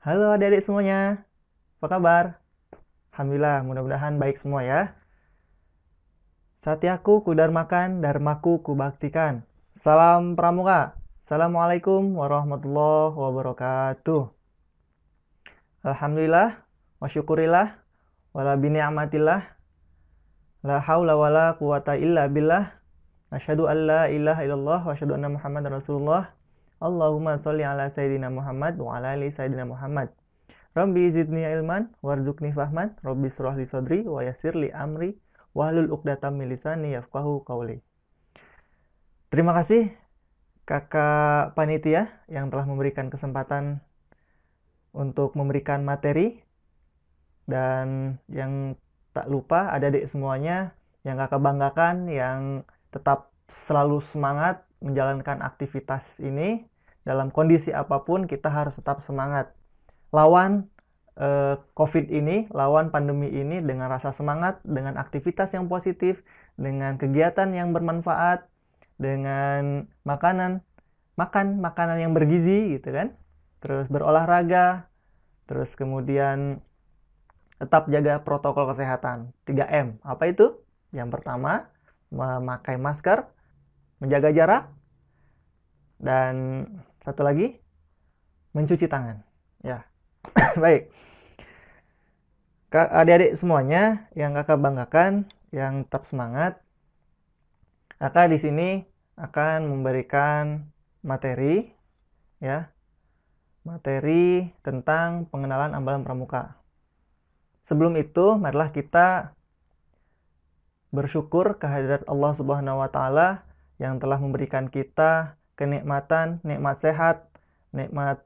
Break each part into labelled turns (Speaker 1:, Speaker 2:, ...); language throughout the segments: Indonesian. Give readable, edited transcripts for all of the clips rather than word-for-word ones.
Speaker 1: Halo adik-adik semuanya, apa kabar? Alhamdulillah, mudah-mudahan baik semua ya. Satyaku kudarmakan, dharmaku kubaktikan. Salam Pramuka. Assalamualaikum warahmatullahi wabarakatuh. Alhamdulillah, wa syukurillah, wala bini'amatillah, la haula wala quwata illa billah. Asyhadu an la ilaha illallah wa asyhadu anna Muhammadar Rasulullah. Allahumma sholli ala sayyidina Muhammad wa ala ali sayyidina Muhammad. Rabbi zidni ilman warzuqni fahman, Rabbi shrah li sadri wa yassir li amri wahlul 'uqdatam min lisani yafqahu qawli. Terima kasih Kakak panitia yang telah memberikan kesempatan untuk memberikan materi, dan yang tak lupa adik-adik semuanya yang Kakak banggakan, yang tetap selalu semangat menjalankan aktivitas ini. Dalam kondisi apapun kita harus tetap semangat lawan COVID ini, lawan pandemi ini dengan rasa semangat, dengan aktivitas yang positif, dengan kegiatan yang bermanfaat, dengan makan makanan yang bergizi gitu kan. Terus berolahraga, terus kemudian tetap jaga protokol kesehatan 3M. Apa itu? Yang pertama, memakai masker, menjaga jarak, dan satu lagi, mencuci tangan. Ya. Baik. Adik-adik semuanya yang Kakak banggakan, yang tetap semangat, Kakak di sini akan memberikan materi, ya, materi tentang pengenalan ambalan pramuka. Sebelum itu, marilah kita bersyukur kehadirat Allah Subhanahu wa taala yang telah memberikan kita kenikmatan, nikmat sehat, nikmat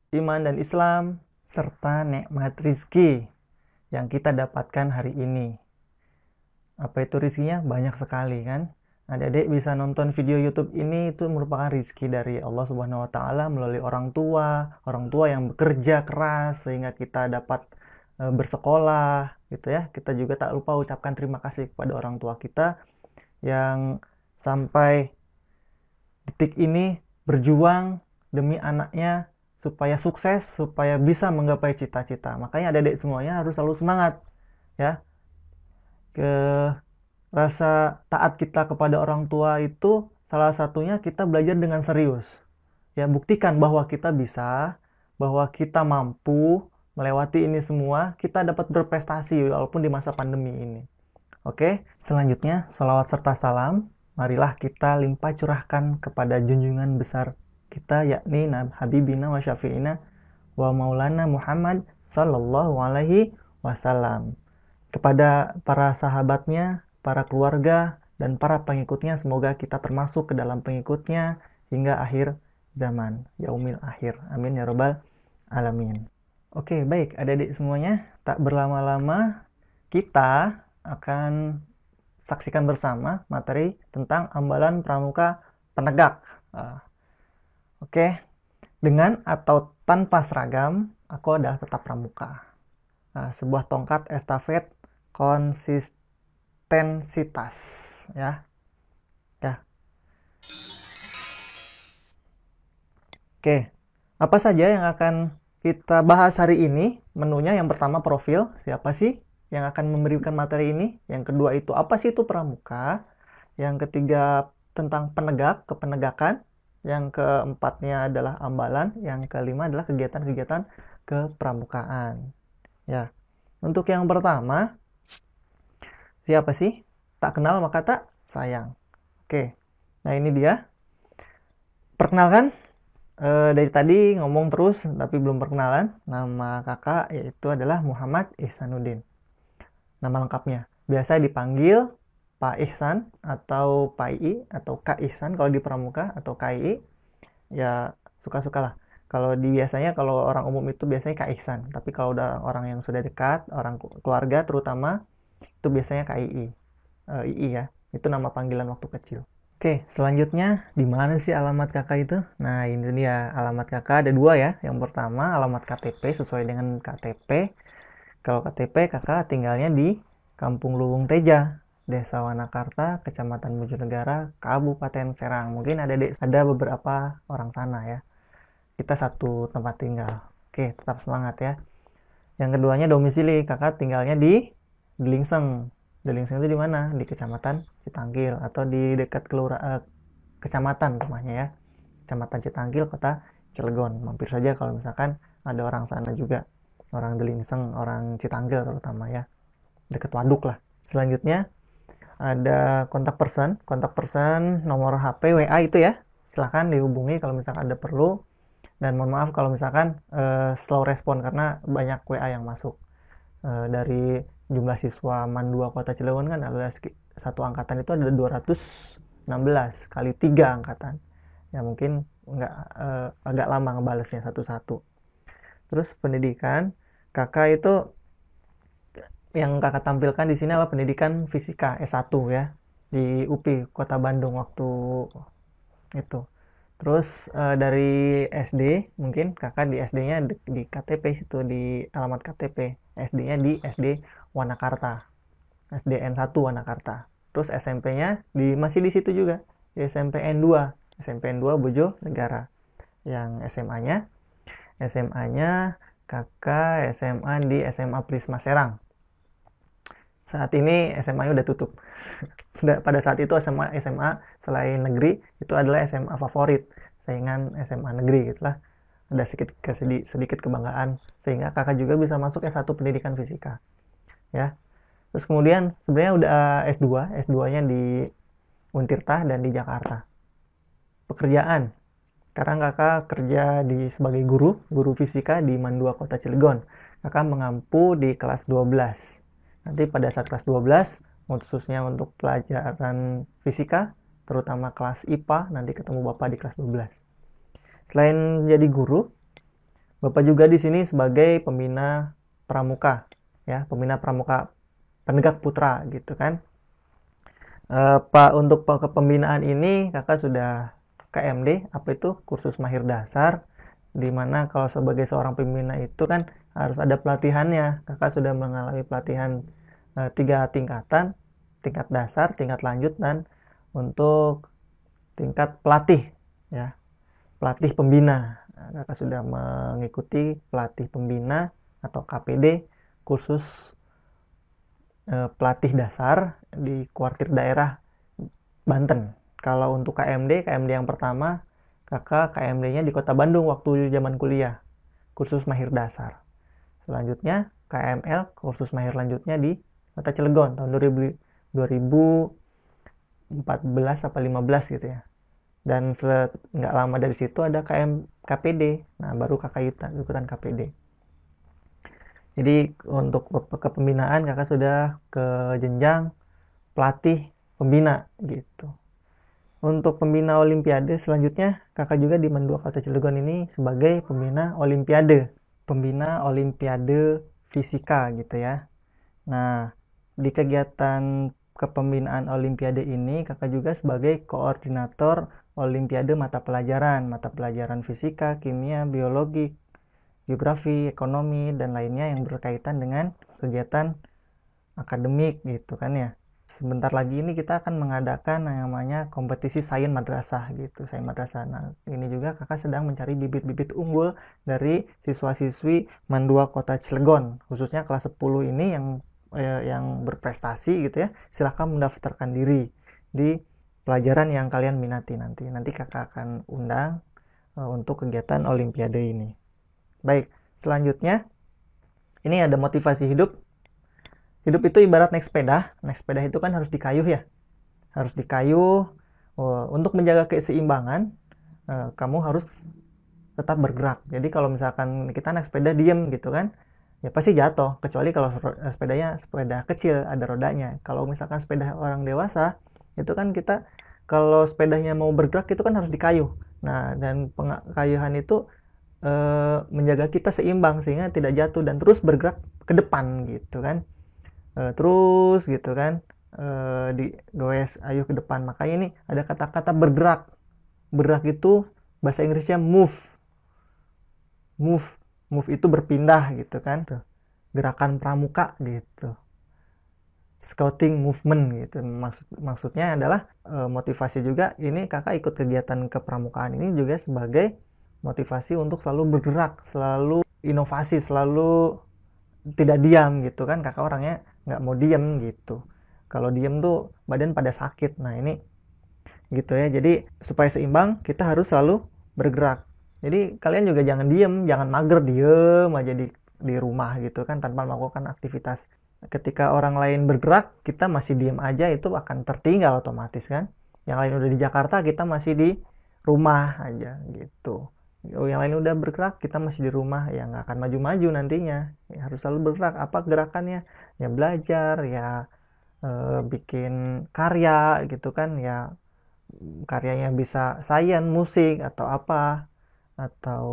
Speaker 1: iman dan Islam, serta nikmat rizki yang kita dapatkan hari ini. Apa itu rizkinya? Banyak sekali kan. Adik-adik bisa nonton video YouTube ini, itu merupakan rizki dari Allah Subhanahu wa taala melalui orang tua yang bekerja keras sehingga kita dapat bersekolah gitu ya. Kita juga tak lupa ucapkan terima kasih kepada orang tua kita yang sampai detik ini berjuang demi anaknya supaya sukses, supaya bisa menggapai cita-cita. Makanya adik-adik semuanya harus selalu semangat ya. Rasa taat kita kepada orang tua itu salah satunya kita belajar dengan serius. Ya, buktikan bahwa kita bisa, bahwa kita mampu melewati ini semua, kita dapat berprestasi walaupun di masa pandemi ini. Oke, selanjutnya salawat serta salam, marilah kita limpah curahkan kepada junjungan besar kita, yakni Habibina wa Syafi'ina wa Maulana Muhammad Sallallahu Alaihi Wasallam. Kepada para sahabatnya, para keluarga, dan para pengikutnya, semoga kita termasuk ke dalam pengikutnya hingga akhir zaman, yaumil akhir. Amin ya robbal alamin. Oke, baik adik-adik semuanya, tak berlama-lama kita akan saksikan bersama materi tentang ambalan pramuka penegak. Oke, dengan atau tanpa seragam, aku adalah tetap pramuka. Sebuah tongkat estafet konsistensitas, ya. Oke, apa saja yang akan kita bahas hari ini? Menunya yang pertama profil, siapa sih yang akan memberikan materi ini? Yang kedua itu apa sih itu pramuka? Yang ketiga tentang kepenegakan. Yang keempatnya adalah ambalan. Yang kelima adalah kegiatan-kegiatan kepramukaan. Ya, untuk yang pertama, siapa sih? Tak kenal maka tak sayang. Oke, nah ini dia. Perkenalkan, dari tadi ngomong terus tapi belum perkenalan. Nama kakak yaitu adalah Muhammad Ihsanuddin. Nama lengkapnya biasa dipanggil Pak Ihsan atau Pak II atau Kak Ihsan kalau di pramuka, atau KII. Ya suka-sukalah. Kalau biasanya kalau orang umum itu biasanya Kak Ihsan, tapi kalau udah orang yang sudah dekat, orang keluarga terutama, itu biasanya KII. II ya, itu nama panggilan waktu kecil. Oke, selanjutnya di mana sih alamat kakak itu? Nah, ini dia alamat kakak, ada dua ya. Yang pertama alamat KTP sesuai dengan KTP. Kalau KTP kakak tinggalnya di Kampung Luwung Teja, Desa Wanakarta, Kecamatan Bojonegara, Kabupaten Serang. Mungkin ada beberapa orang sana ya. Kita satu tempat tinggal. Oke, tetap semangat ya. Yang keduanya domisili, kakak tinggalnya di Delingseng. Delingseng itu di mana? Di Kecamatan Citanggil atau di dekat kecamatan rumahnya ya. Kecamatan Citanggil, Kota Cilegon. Mampir saja kalau misalkan ada orang sana juga. Orang Delingseng, orang Citanggil terutama ya. Dekat waduk lah. Selanjutnya ada kontak person nomor HP WA itu ya. Silahkan dihubungi kalau misalkan ada perlu. Dan mohon maaf kalau misalkan slow respon karena banyak WA yang masuk. Dari jumlah siswa MAN 2 Kota Cilegon kan ada satu angkatan itu ada 216 kali 3 angkatan. Ya mungkin agak lama ngebalesnya satu-satu. Terus pendidikan, kakak itu yang kakak tampilkan di sini adalah pendidikan fisika S1 ya di UPI Kota Bandung waktu itu. Terus dari SD mungkin kakak di SD-nya di KTP situ di alamat KTP. SD-nya di SD Wanakarta. SDN 1 Wanakarta. Terus SMP-nya masih di situ juga. Di SMPN 2. SMPN 2 Bojonegara. Yang SMA-nya kakak SMA di SMA Prisma Serang. Saat ini SMA-nya udah tutup. Pada saat itu SMA selain negeri itu adalah SMA favorit, saingan SMA negeri gitulah. Ada sedikit kebanggaan sehingga kakak juga bisa masuk S1 pendidikan fisika. Ya. Terus kemudian sebenarnya udah S2-nya di Untirta dan di Jakarta. Pekerjaan. Sekarang kakak kerja sebagai guru fisika di MAN 2 Kota Cilegon. Kakak mengampu di kelas 12. Nanti pada saat kelas 12, khususnya untuk pelajaran fisika, terutama kelas IPA, nanti ketemu Bapak di kelas 12. Selain jadi guru, Bapak juga di sini sebagai pembina pramuka, ya, pembina pramuka penegak putra gitu kan. Pak, untuk kepembinaan ini kakak sudah KMD, apa itu kursus mahir dasar, dimana kalau sebagai seorang pembina itu kan harus ada pelatihannya. Kakak sudah mengalami pelatihan 3 tingkatan, tingkat dasar, tingkat lanjut, dan untuk tingkat pelatih ya, pelatih pembina. Kakak sudah mengikuti pelatih pembina atau KPD, kursus pelatih dasar di kuartir daerah Banten. Kalau untuk KMD yang pertama, kakak KMD-nya di Kota Bandung waktu zaman kuliah, kursus mahir dasar. Selanjutnya KML, kursus mahir lanjutnya di Kota Cilegon tahun 2014 atau 15 gitu ya. Dan nggak lama dari situ ada KPD. Nah, baru kakak ikutan KPD. Jadi untuk kepembinaan kakak sudah ke jenjang pelatih pembina gitu. Untuk pembina olimpiade selanjutnya kakak juga di MAN 2 Kota Cilegon ini sebagai pembina olimpiade fisika gitu ya. Nah, di kegiatan kepembinaan olimpiade ini kakak juga sebagai koordinator olimpiade mata pelajaran fisika, kimia, biologi, geografi, ekonomi, dan lainnya yang berkaitan dengan kegiatan akademik gitu kan ya. Sebentar lagi ini kita akan mengadakan yang namanya kompetisi sains madrasah gitu, sains madrasah. Nah, ini juga kakak sedang mencari bibit-bibit unggul dari siswa-siswi MAN 2 Kota Cilegon, khususnya kelas 10 ini yang berprestasi gitu ya. Silahkan mendaftarkan diri di pelajaran yang kalian minati nanti. Nanti kakak akan undang untuk kegiatan olimpiade ini. Baik, selanjutnya ini ada motivasi hidup. Hidup itu ibarat naik sepeda. Naik sepeda itu kan harus dikayuh ya. Harus dikayuh. Untuk menjaga keseimbangan, kamu harus tetap bergerak. Jadi kalau misalkan kita naik sepeda diem gitu kan, ya pasti jatuh. Kecuali kalau sepedanya sepeda kecil, ada rodanya. Kalau misalkan sepeda orang dewasa, itu kan kita kalau sepedanya mau bergerak itu kan harus dikayuh. Nah, dan pengayuhan itu menjaga kita seimbang sehingga tidak jatuh dan terus bergerak ke depan gitu kan. Terus gitu kan, digoes ayuh ke depan. Makanya ini ada kata-kata bergerak. Bergerak itu bahasa Inggrisnya move itu berpindah gitu kan tuh. Gerakan pramuka gitu, scouting movement gitu. Maksudnya adalah motivasi juga. Ini kakak ikut kegiatan kepramukaan ini juga sebagai motivasi untuk selalu bergerak, selalu inovasi, selalu tidak diam gitu kan. Kakak orangnya nggak mau diam gitu. Kalau diam tuh badan pada sakit. Nah ini gitu ya. Jadi supaya seimbang kita harus selalu bergerak. Jadi kalian juga jangan diem, jangan mager diem aja di rumah gitu kan tanpa melakukan aktivitas. Ketika orang lain bergerak, kita masih diem aja, itu akan tertinggal otomatis kan. Yang lain udah di Jakarta, kita masih di rumah aja gitu. Yang lain udah bergerak, kita masih di rumah, ya nggak akan maju-maju nantinya. Ya, harus selalu bergerak. Apa gerakannya? Ya belajar, ya bikin karya gitu kan, ya karyanya bisa sains, musik atau apa, atau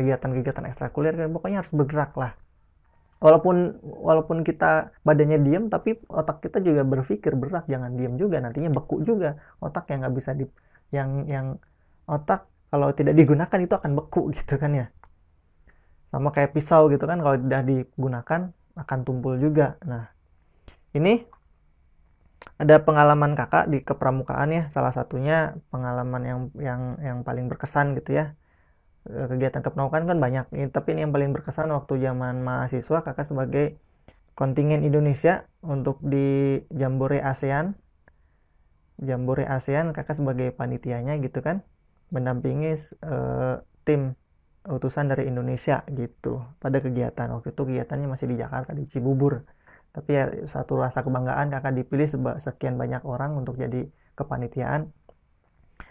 Speaker 1: kegiatan-kegiatan ekstrakurikuler kan, pokoknya harus bergerak lah. Walaupun walaupun kita badannya diem, tapi otak kita juga berpikir, bergerak, jangan diem juga, nantinya beku juga otak yang nggak bisa yang otak kalau tidak digunakan itu akan beku gitu kan ya. Sama kayak pisau gitu kan, kalau tidak digunakan akan tumpul juga. Nah ini ada pengalaman kakak di kepramukaan ya, salah satunya pengalaman yang paling berkesan gitu ya. Kegiatan kepramukaan kan banyak ini, tapi ini yang paling berkesan waktu zaman mahasiswa. Kakak sebagai kontingen Indonesia untuk di Jambore ASEAN, kakak sebagai panitianya gitu kan, mendampingi tim utusan dari Indonesia gitu pada kegiatan. Waktu itu kegiatannya masih di Jakarta, di Cibubur. Tapi ya satu rasa kebanggaan, kakak dipilih sekian banyak orang untuk jadi kepanitiaan.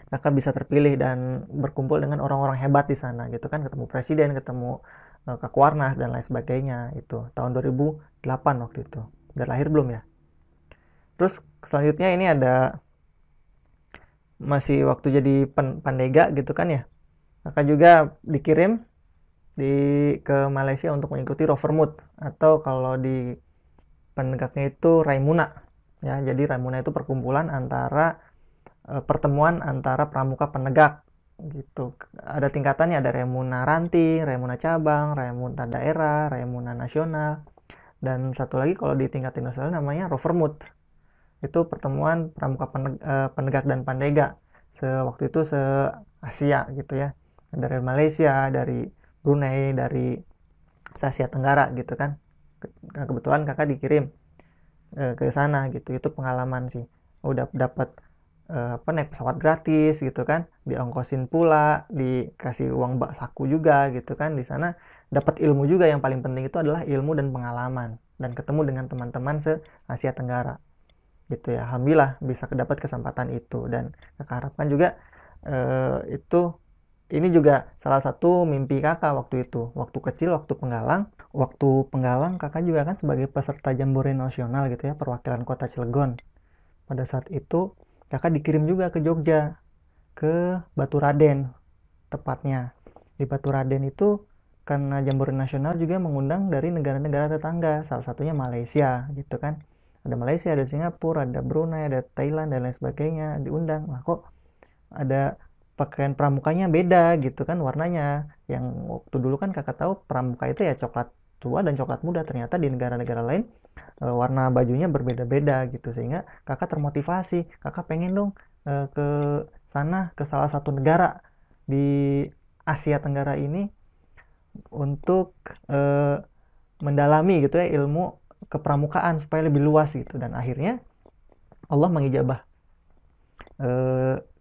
Speaker 1: Kakak bisa terpilih dan berkumpul dengan orang-orang hebat di sana gitu kan, ketemu presiden, ketemu Kak Warnas dan lain sebagainya. Itu tahun 2008 waktu itu. Udah lahir belum ya? Terus selanjutnya ini ada masih waktu jadi pandega gitu kan ya. Kakak juga dikirim di ke Malaysia untuk mengikuti Rovermood, atau kalau di penegaknya itu Raimuna. Ya, jadi Raimuna itu perkumpulan antara pertemuan antara pramuka penegak gitu. Ada tingkatannya, ada Raimuna Ranting, Raimuna Cabang, Raimuna Daerah, Raimuna Nasional, dan satu lagi kalau di tingkat nasional namanya Rovermood. Itu pertemuan pramuka penegak dan pandega waktu itu se Asia gitu ya. Dari Malaysia, dari Brunei, dari Asia Tenggara gitu kan. Kebetulan kakak dikirim ke sana gitu. Itu pengalaman sih. Udah dapat naik pesawat gratis gitu kan, diongkosin pula, dikasih uang bak saku juga gitu kan. Di sana dapat ilmu juga, yang paling penting itu adalah ilmu dan pengalaman, dan ketemu dengan teman-teman se Asia Tenggara gitu ya. Alhamdulillah bisa dapat kesempatan itu, dan kakak harapkan juga itu ini juga salah satu mimpi kakak waktu itu, waktu kecil, waktu penggalang kakak juga kan sebagai peserta Jambore Nasional gitu ya, perwakilan kota Cilegon. Pada saat itu kakak dikirim juga ke Jogja, ke Baturaden tepatnya. Di Baturaden itu karena Jambore Nasional juga mengundang dari negara-negara tetangga, salah satunya Malaysia gitu kan. Ada Malaysia, ada Singapura, ada Brunei, ada Thailand dan lain sebagainya diundang. Nah kok ada pakaian pramukanya beda gitu kan warnanya. Yang waktu dulu kan kakak tahu pramuka itu ya coklat tua dan coklat muda, ternyata di negara-negara lain warna bajunya berbeda-beda gitu, sehingga kakak termotivasi, kakak pengen dong ke sana, ke salah satu negara di Asia Tenggara ini untuk mendalami gitu ya ilmu kepramukaan supaya lebih luas gitu. Dan akhirnya Allah mengijabah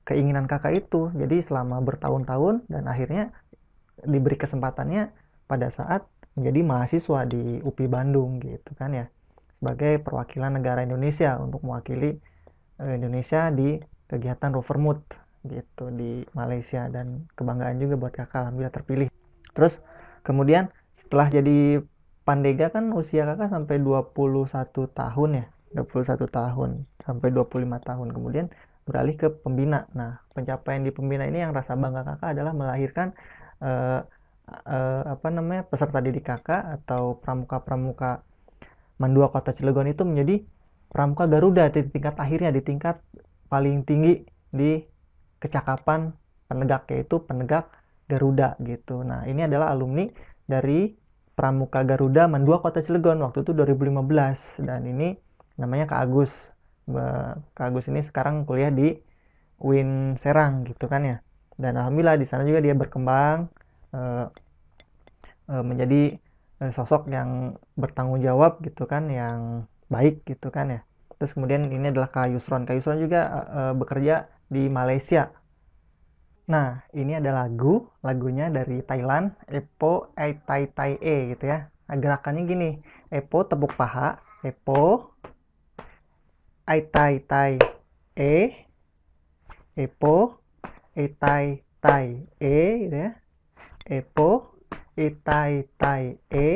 Speaker 1: keinginan kakak itu, jadi selama bertahun-tahun, dan akhirnya diberi kesempatannya pada saat menjadi mahasiswa di UPI Bandung gitu kan ya, sebagai perwakilan negara Indonesia untuk mewakili Indonesia di kegiatan Rovermood gitu di Malaysia. Dan kebanggaan juga buat kakak, alhamdulillah terpilih. Terus kemudian setelah jadi pandega kan usia kakak sampai 21 tahun ya, 21 tahun sampai 25 tahun, kemudian beralih ke pembina. Nah pencapaian di pembina ini yang rasa bangga kakak adalah melahirkan eh, peserta didik kakak atau pramuka-pramuka Mandua Kota Cilegon itu menjadi pramuka Garuda di tingkat akhirnya, di tingkat paling tinggi di kecakapan penegak, yaitu penegak Garuda gitu. Nah ini adalah alumni dari pramuka Garuda Mandua Kota Cilegon waktu itu 2015, dan ini namanya Kak Agus. Kak Agus ini sekarang kuliah di UIN Serang gitu kan ya. Dan alhamdulillah di sana juga dia berkembang, menjadi sosok yang bertanggung jawab gitu kan, yang baik gitu kan ya. Terus kemudian ini adalah Kak Yusron. Kak Yusron juga bekerja di Malaysia. Nah, ini ada lagunya dari Thailand, Epo Ai Tai Tai E gitu ya. Nah, gerakannya gini, Epo tepuk paha, Epo Ai Tai Tai E, Epo Ai Tai Tai E gitu ya. Epo Ai Tai Tai E,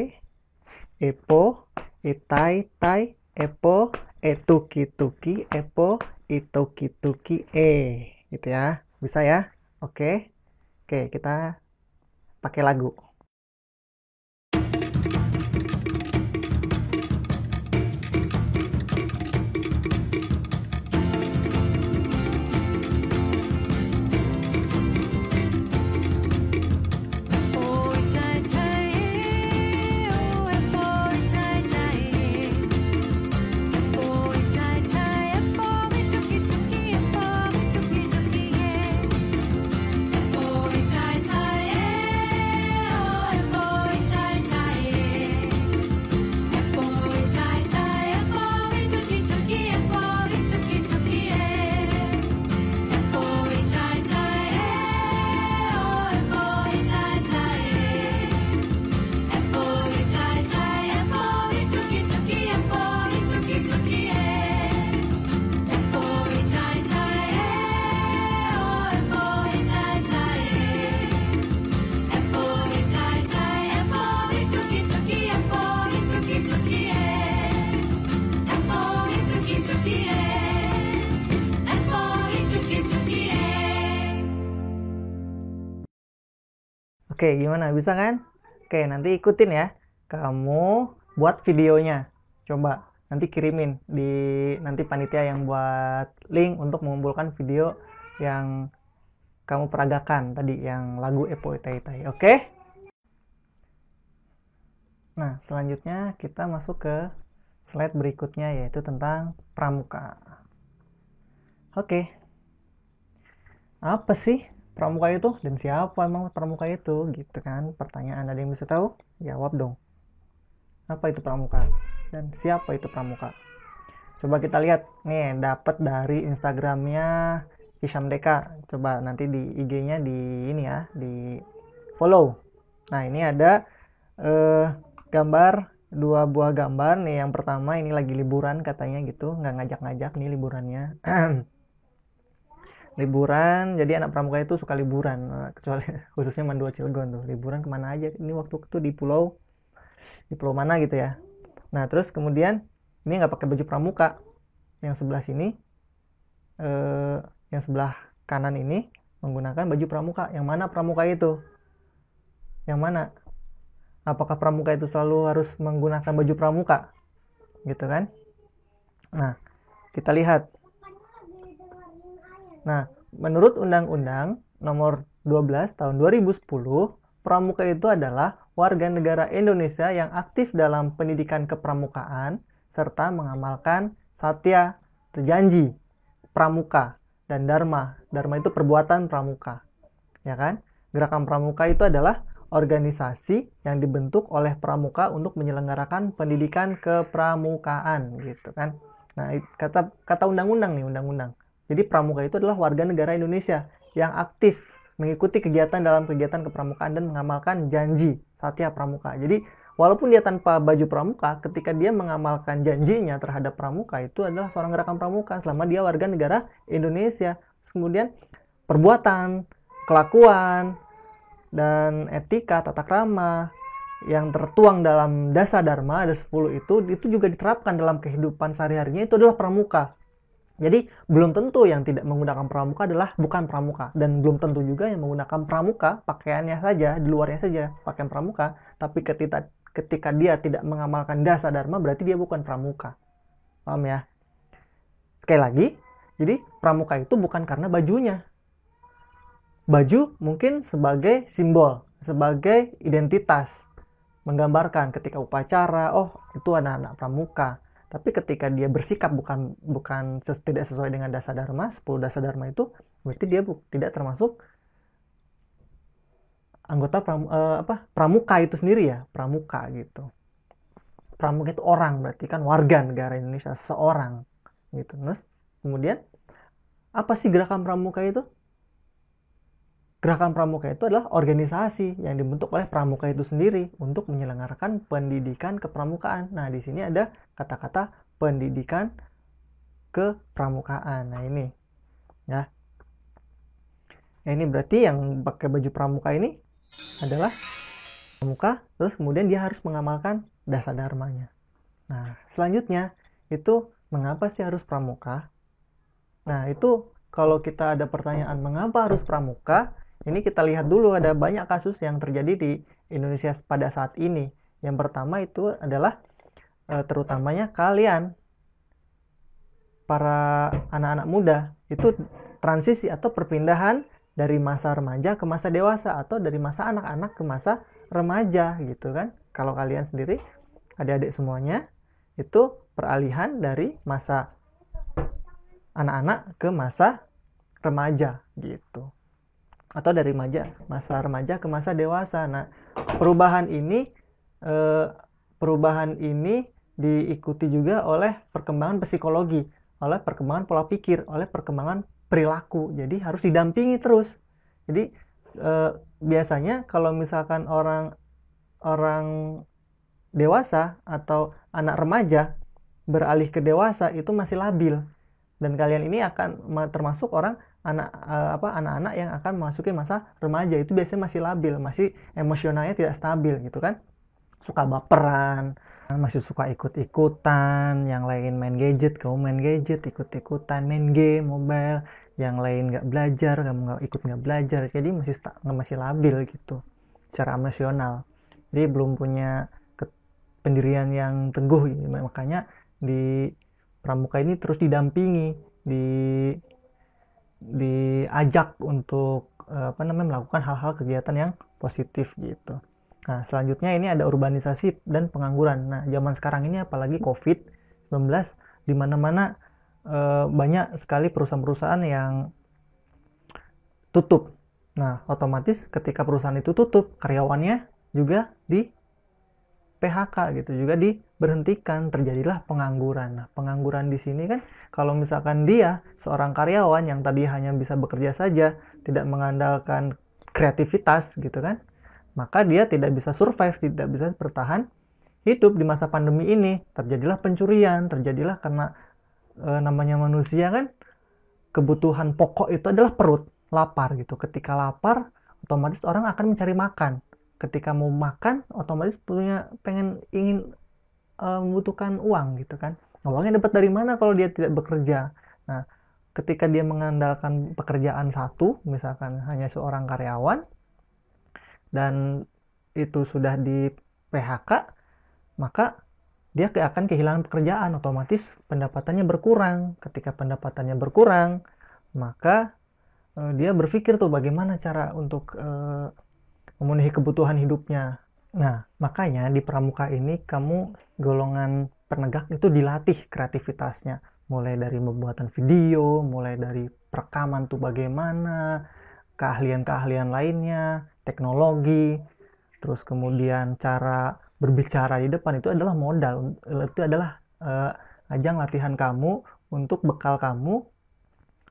Speaker 1: Epo Ai Tai Tai, Epo Tuki Tuki, Epo Tuki Tuki E gitu ya. Bisa ya? Oke. Oke, kita pakai lagu. Oke, gimana? Bisa kan? Oke, nanti ikutin ya. Kamu buat videonya. Coba nanti kirimin di nanti panitia yang buat link untuk mengumpulkan video yang kamu peragakan tadi yang lagu Epo Tai Tai. Oke? Nah, selanjutnya kita masuk ke slide berikutnya yaitu tentang pramuka. Oke. Apa sih pramuka itu dan siapa emang pramuka itu gitu kan, pertanyaan. Ada yang bisa tahu? Jawab dong, apa itu pramuka dan siapa itu pramuka. Coba kita lihat nih, dapat dari Instagramnya Hisham Deka. Coba nanti di IG-nya di ini ya, di follow. Nah, ini ada gambar, dua buah gambar nih. Yang pertama ini lagi liburan katanya gitu, nggak ngajak-ngajak nih liburannya. Liburan, jadi anak pramuka itu suka liburan, kecuali khususnya Mandua Cilegon tuh, liburan kemana aja ini waktu itu, di pulau mana gitu ya. Nah, terus kemudian ini nggak pakai baju pramuka, yang sebelah sini yang sebelah kanan ini menggunakan baju pramuka. Yang mana pramuka itu? Yang mana? Apakah pramuka itu selalu harus menggunakan baju pramuka gitu kan? Nah, kita lihat. Nah, menurut Undang-Undang Nomor 12 Tahun 2010, pramuka itu adalah warga negara Indonesia yang aktif dalam pendidikan kepramukaan serta mengamalkan satya, janji, pramuka, dan dharma. Dharma itu perbuatan pramuka, ya kan? Gerakan pramuka itu adalah organisasi yang dibentuk oleh pramuka untuk menyelenggarakan pendidikan kepramukaan, gitu kan? Nah, kata undang-undang nih, undang-undang. Jadi pramuka itu adalah warga negara Indonesia yang aktif mengikuti kegiatan dalam kegiatan kepramukaan dan mengamalkan janji satya pramuka. Jadi walaupun dia tanpa baju pramuka, ketika dia mengamalkan janjinya terhadap pramuka, itu adalah seorang gerakan pramuka selama dia warga negara Indonesia. Terus kemudian perbuatan, kelakuan, dan etika, tata krama yang tertuang dalam Dasa Dharma, ada 10 itu juga diterapkan dalam kehidupan sehari-harinya, itu adalah pramuka. Jadi belum tentu yang tidak menggunakan pramuka adalah bukan pramuka, dan belum tentu juga yang menggunakan pramuka pakaiannya saja, di luarnya saja pakaian pramuka, tapi ketika dia tidak mengamalkan dasa dharma berarti dia bukan pramuka. Paham ya? Sekali lagi, jadi pramuka itu bukan karena bajunya. Baju mungkin sebagai simbol, sebagai identitas, menggambarkan ketika upacara, oh itu anak-anak pramuka. Tapi ketika dia bersikap bukan tidak sesuai dengan dasa dharma, 10 dasa dharma itu, berarti dia tidak termasuk anggota pramuka itu sendiri ya, pramuka gitu. Pramuka itu orang, berarti kan warga negara Indonesia, seorang gitu. Terus kemudian apa sih gerakan pramuka itu? Gerakan pramuka itu adalah organisasi yang dibentuk oleh pramuka itu sendiri untuk menyelenggarakan pendidikan kepramukaan. Nah, di sini ada kata-kata pendidikan kepramukaan. Nah, ini ya. Nah, ini berarti yang pakai baju pramuka ini adalah pramuka, terus kemudian dia harus mengamalkan dasar dharmanya. Nah, selanjutnya itu mengapa sih harus pramuka? Nah, itu kalau kita ada pertanyaan mengapa harus pramuka, ini kita lihat dulu ada banyak kasus yang terjadi di Indonesia pada saat ini. Yang pertama itu adalah terutamanya kalian, para anak-anak muda, itu transisi atau perpindahan dari masa remaja ke masa dewasa atau dari masa anak-anak ke masa remaja gitu kan. Kalau kalian sendiri, adik-adik semuanya, itu peralihan dari masa anak-anak ke masa remaja gitu, atau dari masa remaja ke masa dewasa. Nah, perubahan ini diikuti juga oleh perkembangan psikologi, oleh perkembangan pola pikir, oleh perkembangan perilaku. Jadi harus didampingi terus. Jadi biasanya kalau misalkan orang dewasa atau anak remaja beralih ke dewasa itu masih labil, dan kalian ini akan termasuk anak-anak yang akan memasuki masa remaja itu biasanya masih labil, masih emosionalnya tidak stabil gitu kan, suka baperan, masih suka ikut-ikutan, yang lain main gadget, kamu main gadget, ikut-ikutan main game mobile, yang lain nggak belajar, kamu nggak belajar, jadi masih labil gitu secara emosional, jadi belum punya pendirian yang teguh gitu. Makanya di pramuka ini terus didampingi, diajak untuk melakukan hal-hal kegiatan yang positif gitu. Nah, selanjutnya ini ada urbanisasi dan pengangguran. Nah, zaman sekarang ini apalagi COVID-19, di mana-mana banyak sekali perusahaan-perusahaan yang tutup. Nah, otomatis ketika perusahaan itu tutup, karyawannya juga di PHK gitu, juga diberhentikan, terjadilah pengangguran. Nah, pengangguran di sini kan kalau misalkan dia seorang karyawan yang tadi hanya bisa bekerja saja, tidak mengandalkan kreativitas gitu kan, maka dia tidak bisa survive, tidak bisa bertahan hidup di masa pandemi ini. Terjadilah pencurian, terjadilah karena namanya manusia kan, kebutuhan pokok itu adalah perut, lapar gitu. Ketika lapar, otomatis orang akan mencari makan. Ketika mau makan, otomatis ingin membutuhkan uang gitu kan. Nah, uangnya dapat dari mana kalau dia tidak bekerja? Nah, ketika dia mengandalkan pekerjaan satu, misalkan hanya seorang karyawan, dan itu sudah di PHK, maka dia akan kehilangan pekerjaan, otomatis pendapatannya berkurang. Ketika pendapatannya berkurang, maka dia berpikir tuh bagaimana cara untuk memenuhi kebutuhan hidupnya. Nah, makanya di pramuka ini kamu golongan penegak itu dilatih kreativitasnya. Mulai dari pembuatan video, mulai dari perekaman tuh bagaimana, keahlian-keahlian lainnya, teknologi, terus kemudian cara berbicara di depan itu adalah modal, itu adalah ajang latihan kamu untuk bekal kamu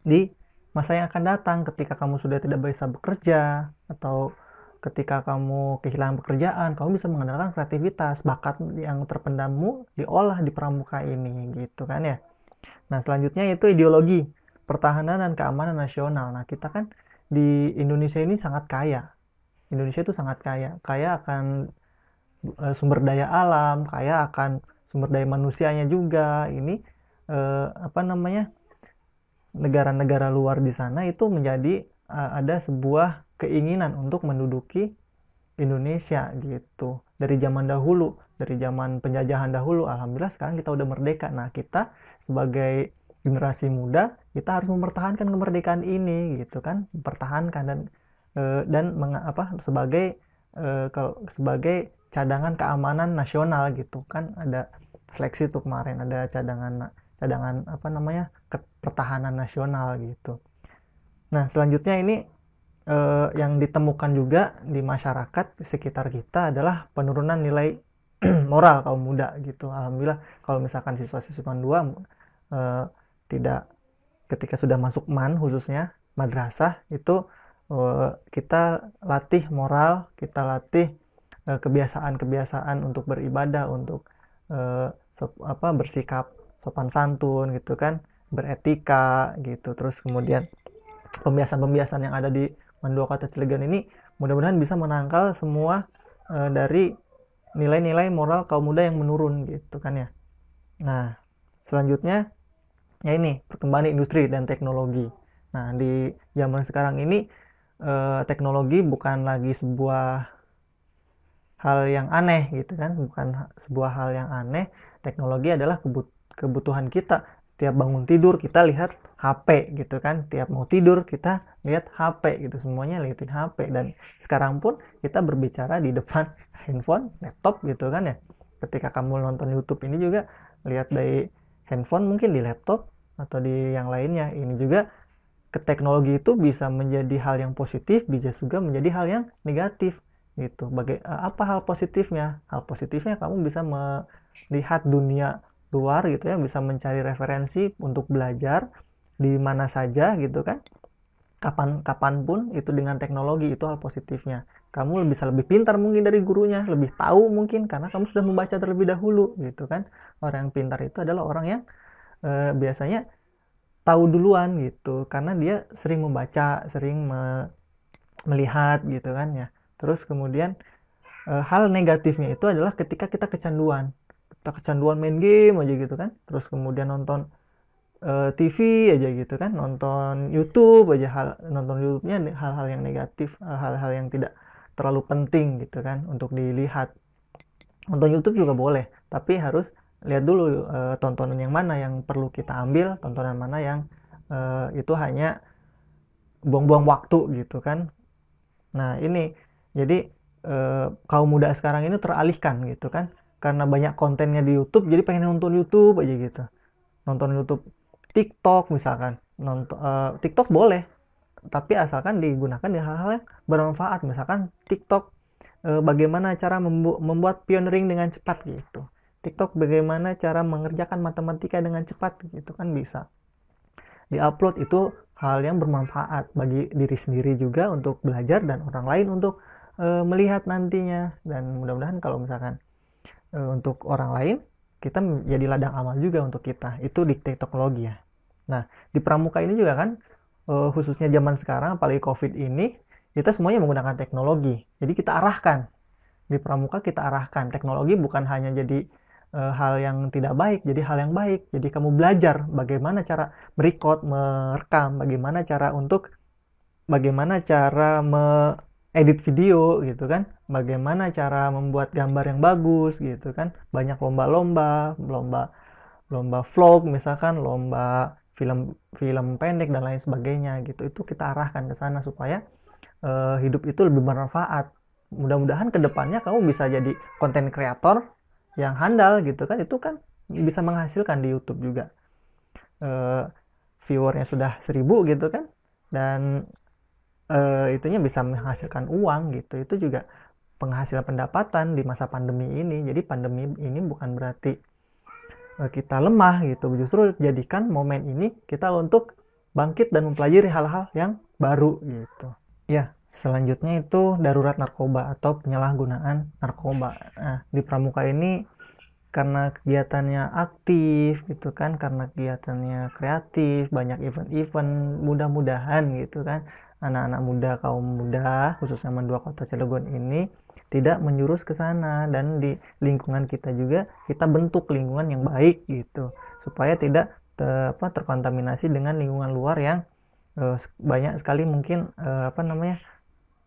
Speaker 1: di masa yang akan datang ketika kamu sudah tidak bisa bekerja, atau ketika kamu kehilangan pekerjaan, kamu bisa mengandalkan kreativitas, bakat yang terpendammu diolah di pramuka ini gitu kan ya. Nah, selanjutnya itu ideologi pertahanan dan keamanan nasional. Nah, kita kan di Indonesia ini sangat kaya. Indonesia itu sangat kaya akan sumber daya alam, kaya akan sumber daya manusianya juga. Ini negara-negara luar di sana itu menjadi ada sebuah keinginan untuk menduduki Indonesia gitu. Dari zaman dahulu, dari zaman penjajahan dahulu, alhamdulillah sekarang kita udah merdeka. Nah, kita sebagai generasi muda, kita harus mempertahankan kemerdekaan ini gitu kan, mempertahankan sebagai cadangan keamanan nasional gitu kan. Ada seleksi tuh kemarin, ada cadangan pertahanan nasional gitu. Nah, selanjutnya ini yang ditemukan juga di masyarakat sekitar kita adalah penurunan nilai moral kaum muda gitu. Alhamdulillah kalau misalkan siswa-siswa MAN 2 tidak, ketika sudah masuk MAN khususnya madrasah itu kita latih moral, kita latih kebiasaan-kebiasaan untuk beribadah, untuk bersikap sopan santun gitu kan, beretika gitu. Terus kemudian pembiasan-pembiasan yang ada di MAN 2 Kota Cilegon ini mudah-mudahan bisa menangkal semua dari nilai-nilai moral kaum muda yang menurun gitu kan ya. Nah, selanjutnya ya ini perkembangan industri dan teknologi. Nah, di zaman sekarang ini teknologi bukan lagi sebuah hal yang aneh gitu kan, bukan sebuah hal yang aneh. Teknologi adalah kebutuhan kita. Tiap bangun tidur kita lihat HP gitu kan, tiap mau tidur kita lihat HP gitu, semuanya liatin HP. Dan sekarang pun kita berbicara di depan handphone, laptop gitu kan ya. Ketika kamu nonton YouTube ini juga lihat dari handphone, mungkin di laptop atau di yang lainnya. Ini juga ke teknologi itu bisa menjadi hal yang positif, bisa juga menjadi hal yang negatif gitu. Apa hal positifnya? Hal positifnya kamu bisa melihat dunia luar gitu ya, bisa mencari referensi untuk belajar di mana saja gitu kan, kapanpun itu dengan teknologi. Itu hal positifnya. Kamu bisa lebih pintar mungkin dari gurunya, lebih tahu mungkin karena kamu sudah membaca terlebih dahulu gitu kan. Orang yang pintar itu adalah orang yang biasanya tahu duluan gitu, karena dia sering membaca, sering melihat gitu kan ya. Terus kemudian hal negatifnya itu adalah ketika kita kecanduan main game aja gitu kan, terus kemudian nonton TV aja gitu kan, nonton YouTube aja, nonton YouTube-nya hal-hal yang negatif, hal-hal yang tidak terlalu penting gitu kan untuk dilihat. Nonton YouTube juga boleh, tapi harus lihat dulu tontonan yang mana yang perlu kita ambil, tontonan mana yang itu hanya buang-buang waktu gitu kan. Nah ini jadi kaum muda sekarang ini teralihkan gitu kan, karena banyak kontennya di YouTube, jadi pengen nonton YouTube aja gitu, nonton YouTube. TikTok misalkan, nonton TikTok boleh, tapi asalkan digunakan di hal-hal yang bermanfaat. Misalkan TikTok bagaimana cara membuat pioneering dengan cepat gitu, TikTok bagaimana cara mengerjakan matematika dengan cepat gitu kan, bisa diupload. Itu hal yang bermanfaat bagi diri sendiri juga untuk belajar dan orang lain untuk melihat nantinya. Dan mudah-mudahan kalau misalkan untuk orang lain, kita menjadi ladang amal juga untuk kita. Itu di teknologi ya. Nah, di pramuka ini juga kan, khususnya zaman sekarang, apalagi COVID ini, kita semuanya menggunakan teknologi. Jadi kita arahkan. Di pramuka kita arahkan. Teknologi bukan hanya jadi hal yang tidak baik, jadi hal yang baik. Jadi kamu belajar bagaimana cara merekod, merekam, bagaimana cara edit video gitu kan, bagaimana cara membuat gambar yang bagus gitu kan. Banyak lomba vlog misalkan, lomba film pendek dan lain sebagainya gitu. Itu kita arahkan ke sana supaya hidup itu lebih bermanfaat. Mudah-mudahan kedepannya kamu bisa jadi konten kreator yang handal gitu kan. Itu kan bisa menghasilkan di YouTube juga, viewernya sudah 1000 gitu kan, dan itunya bisa menghasilkan uang gitu. Itu juga penghasilan pendapatan di masa pandemi ini. Jadi pandemi ini bukan berarti kita lemah gitu, justru jadikan momen ini kita untuk bangkit dan mempelajari hal-hal yang baru gitu ya. Selanjutnya itu darurat narkoba atau penyalahgunaan narkoba. Nah, di pramuka ini karena kegiatannya aktif gitu kan, karena kegiatannya kreatif, banyak event-event, mudah-mudahan gitu kan anak-anak muda, kaum muda khususnya MAN 2 Kota Cilegon ini tidak menjurus ke sana. Dan di lingkungan kita juga kita bentuk lingkungan yang baik gitu, supaya tidak terkontaminasi dengan lingkungan luar yang banyak sekali mungkin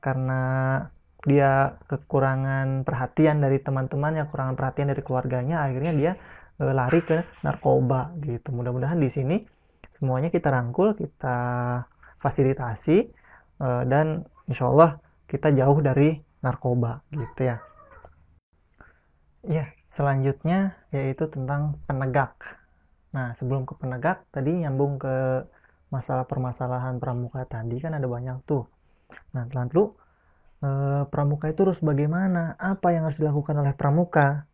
Speaker 1: karena dia kekurangan perhatian dari teman-temannya, kekurangan perhatian dari keluarganya, akhirnya dia lari ke narkoba gitu. Mudah-mudahan di sini semuanya kita rangkul, kita fasilitasi, dan insya Allah kita jauh dari narkoba gitu ya. Ya, selanjutnya yaitu tentang penegak. Nah, sebelum ke penegak, tadi nyambung ke masalah permasalahan pramuka tadi kan ada banyak tuh. Nah, lalu pramuka itu harus bagaimana? Apa yang harus dilakukan oleh pramuka?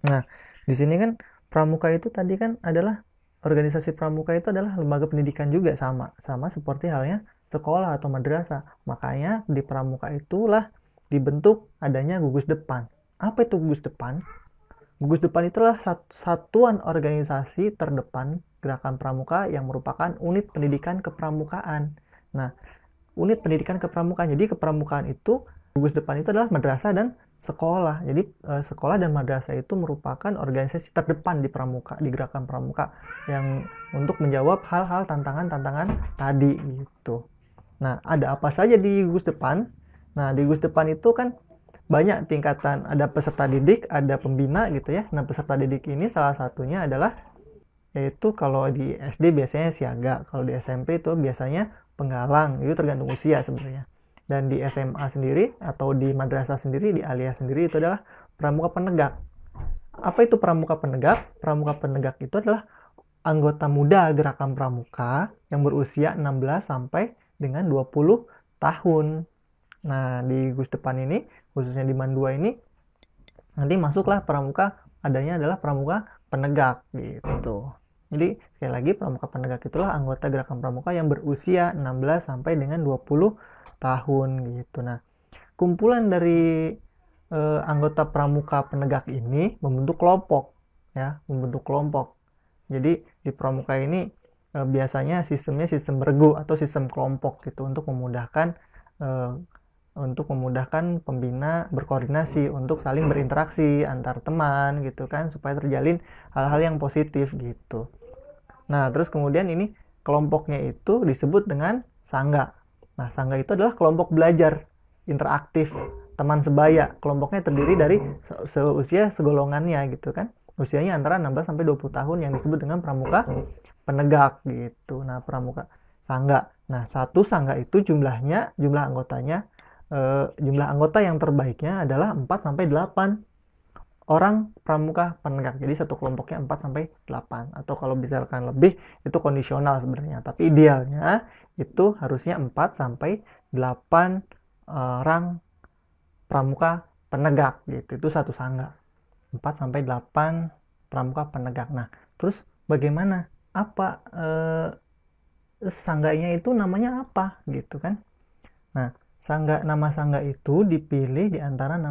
Speaker 1: Nah, di sini kan pramuka itu tadi kan adalah organisasi pramuka itu adalah lembaga pendidikan juga, sama seperti halnya sekolah atau madrasah. Makanya di pramuka itulah dibentuk adanya gugus depan. Apa itu gugus depan? Gugus depan itulah satuan organisasi terdepan gerakan pramuka yang merupakan unit pendidikan kepramukaan. Nah, unit pendidikan kepramukaan. Jadi kepramukaan itu gugus depan itu adalah madrasah dan sekolah. Jadi sekolah dan madrasah itu merupakan organisasi terdepan di pramuka, di gerakan pramuka yang untuk menjawab hal-hal tantangan-tantangan tadi gitu. Nah, ada apa saja di gugus depan? Nah, di gugus depan itu kan banyak tingkatan, ada peserta didik, ada pembina gitu ya. Nah, peserta didik ini salah satunya adalah yaitu kalau di SD biasanya siaga, kalau di SMP itu biasanya penggalang, itu tergantung usia sebenarnya. Dan di SMA sendiri atau di madrasah sendiri, di aliyah sendiri itu adalah pramuka penegak. Apa itu pramuka penegak? Pramuka penegak itu adalah anggota muda gerakan pramuka yang berusia 16 sampai dengan 20 tahun. Nah, di Gus Depan ini, khususnya di Mandua ini, nanti masuklah pramuka, adanya adalah pramuka penegak gitu. Jadi sekali lagi pramuka penegak itulah anggota gerakan pramuka yang berusia 16 sampai dengan 20 tahun gitu. Nah, kumpulan dari anggota pramuka penegak ini membentuk kelompok ya, membentuk kelompok. Jadi di pramuka ini biasanya sistemnya sistem bergu atau sistem kelompok gitu untuk memudahkan pembina berkoordinasi untuk saling berinteraksi antar teman gitu kan, supaya terjalin hal-hal yang positif gitu. Nah, terus kemudian ini kelompoknya itu disebut dengan sangga. Nah, sangga itu adalah kelompok belajar interaktif teman sebaya. Kelompoknya terdiri dari seusia segolongannya gitu kan. Usianya antara 16 sampai 20 tahun yang disebut dengan pramuka penegak gitu. Nah, pramuka sangga. Nah, satu sangga itu jumlah anggotanya, jumlah anggota yang terbaiknya adalah 4 sampai 8 orang pramuka penegak. Jadi satu kelompoknya 4 sampai 8, atau kalau misalkan lebih itu kondisional sebenarnya. Tapi idealnya itu harusnya 4 sampai 8 orang pramuka penegak gitu. Itu satu sangga. 4 sampai 8 pramuka penegak. Nah, terus bagaimana? Apa sangganya itu namanya apa gitu kan? Nah, nama sangga itu dipilih di antara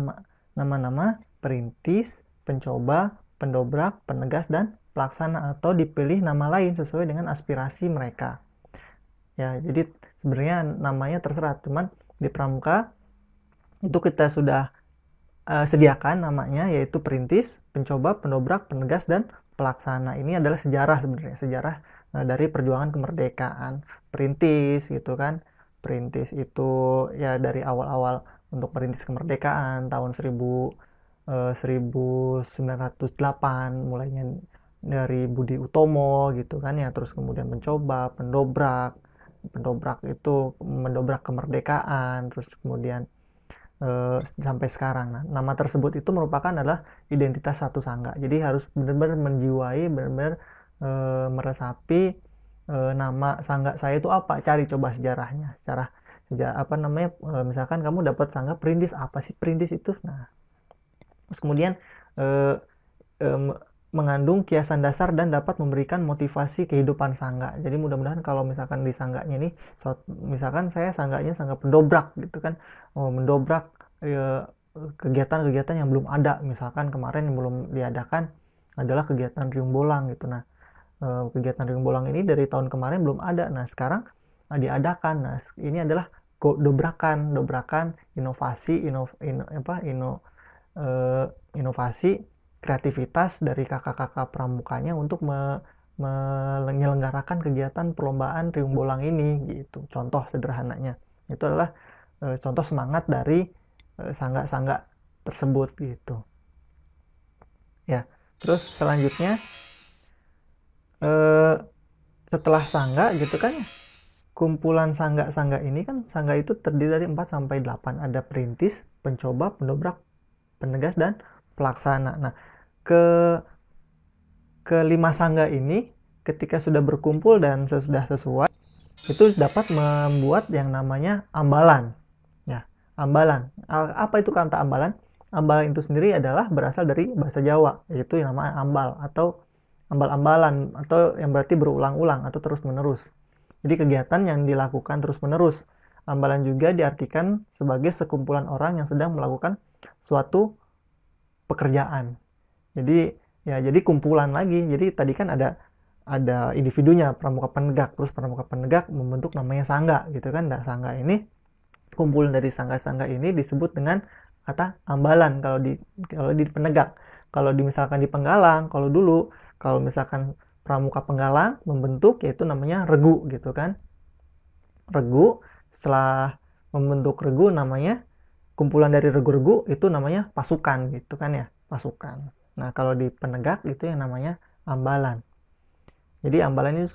Speaker 1: nama-nama perintis, pencoba, pendobrak, penegas, dan pelaksana, atau dipilih nama lain sesuai dengan aspirasi mereka. Ya, jadi sebenarnya namanya terserah, cuman di pramuka itu kita sudah sediakan namanya, yaitu perintis, pencoba, pendobrak, penegas, dan pelaksana. Ini adalah sejarah sebenarnya, sejarah dari perjuangan kemerdekaan. Perintis gitu kan. Perintis itu ya dari awal-awal untuk merintis kemerdekaan tahun 1908, mulainya dari Budi Utomo gitu kan ya, terus kemudian mencoba, pendobrak itu mendobrak kemerdekaan, terus kemudian sampai sekarang. Nah, nama tersebut itu merupakan adalah identitas satu sangga. Jadi harus benar-benar menjiwai, benar-benar meresapi nama sangga saya itu apa. Cari coba sejarahnya, sejarah apa namanya, misalkan kamu dapat sangga perintis, apa sih perintis itu. Nah, terus kemudian eh, mengandung kiasan dasar dan dapat memberikan motivasi kehidupan sangga. Jadi mudah-mudahan kalau misalkan di sangganya ini, misalkan saya sangganya sangga pendobrak gitu kan, mendobrak kegiatan-kegiatan yang belum ada. Misalkan kemarin yang belum diadakan adalah kegiatan riung bolang gitu. Nah, kegiatan riung bolang ini dari tahun kemarin belum ada. Nah, sekarang diadakan. Nah, ini adalah dobrakan inovasi, inovasi kreativitas dari kakak-kakak pramukanya untuk menyelenggarakan kegiatan perlombaan riung bolang ini gitu. Contoh sederhananya itu adalah contoh semangat dari sangga-sangga tersebut gitu ya. Terus selanjutnya setelah sangga gitu kan ya, kumpulan sangga-sangga ini kan, sangga itu terdiri dari 4 sampai 8. Ada perintis, pencoba, pendobrak, penegas, dan pelaksana. Nah, kelima sangga ini ketika sudah berkumpul dan sudah sesuai, itu dapat membuat yang namanya ambalan. Ya, ambalan. Apa itu kata ambalan? Ambalan itu sendiri adalah berasal dari bahasa Jawa, yaitu yang namanya ambal atau ambal-ambalan, atau yang berarti berulang-ulang atau terus-menerus. Jadi kegiatan yang dilakukan terus-menerus. Ambalan juga diartikan sebagai sekumpulan orang yang sedang melakukan suatu pekerjaan. Jadi kumpulan lagi. Jadi tadi kan ada individunya, pramuka penegak, terus pramuka penegak membentuk namanya sangga gitu kan. Nah, sangga ini, kumpulan dari sangga-sangga ini disebut dengan kata ambalan kalau di penegak. Kalau misalkan di penggalang, kalau misalkan pramuka penggalang membentuk, yaitu namanya regu gitu kan. Regu, setelah membentuk regu namanya, kumpulan dari regu-regu itu namanya pasukan gitu kan ya, pasukan. Nah, kalau di penegak itu yang namanya ambalan. Jadi ambalan ini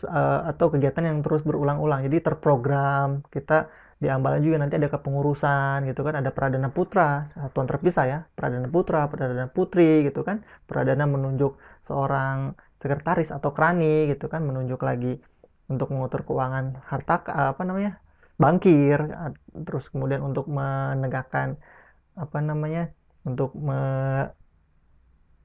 Speaker 1: atau kegiatan yang terus berulang-ulang. Jadi terprogram. Kita di ambalan juga nanti ada kepengurusan gitu kan, ada pradana putra, satuan terpisah ya, pradana putra, pradana putri gitu kan. Pradana menunjuk seorang sekretaris atau krani gitu kan, menunjuk lagi untuk mengatur keuangan harta bankir, terus kemudian untuk menegakkan untuk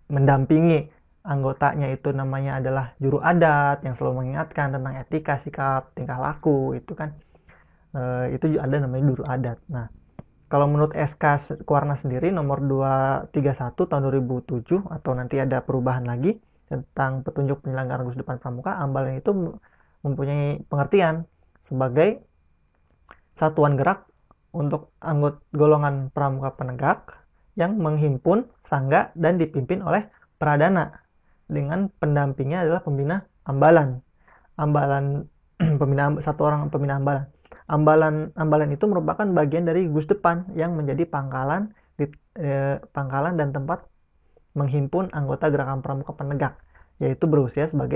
Speaker 1: mendampingi anggotanya itu namanya adalah juru adat yang selalu mengingatkan tentang etika, sikap, tingkah laku itu kan. Itu ada namanya juru adat. Nah, kalau menurut SK Kuarna sendiri nomor 231 tahun 2007, atau nanti ada perubahan lagi tentang petunjuk penyelenggaraan Gus Depan Pramuka, ambalan itu mempunyai pengertian sebagai satuan gerak untuk anggota golongan pramuka penegak yang menghimpun sangga dan dipimpin oleh pradana dengan pendampingnya adalah pembina ambalan. Ambalan satu orang pembina ambalan. Ambalan itu merupakan bagian dari Gus Depan yang menjadi pangkalan dan tempat menghimpun anggota gerakan pramuka penegak, yaitu berusia 16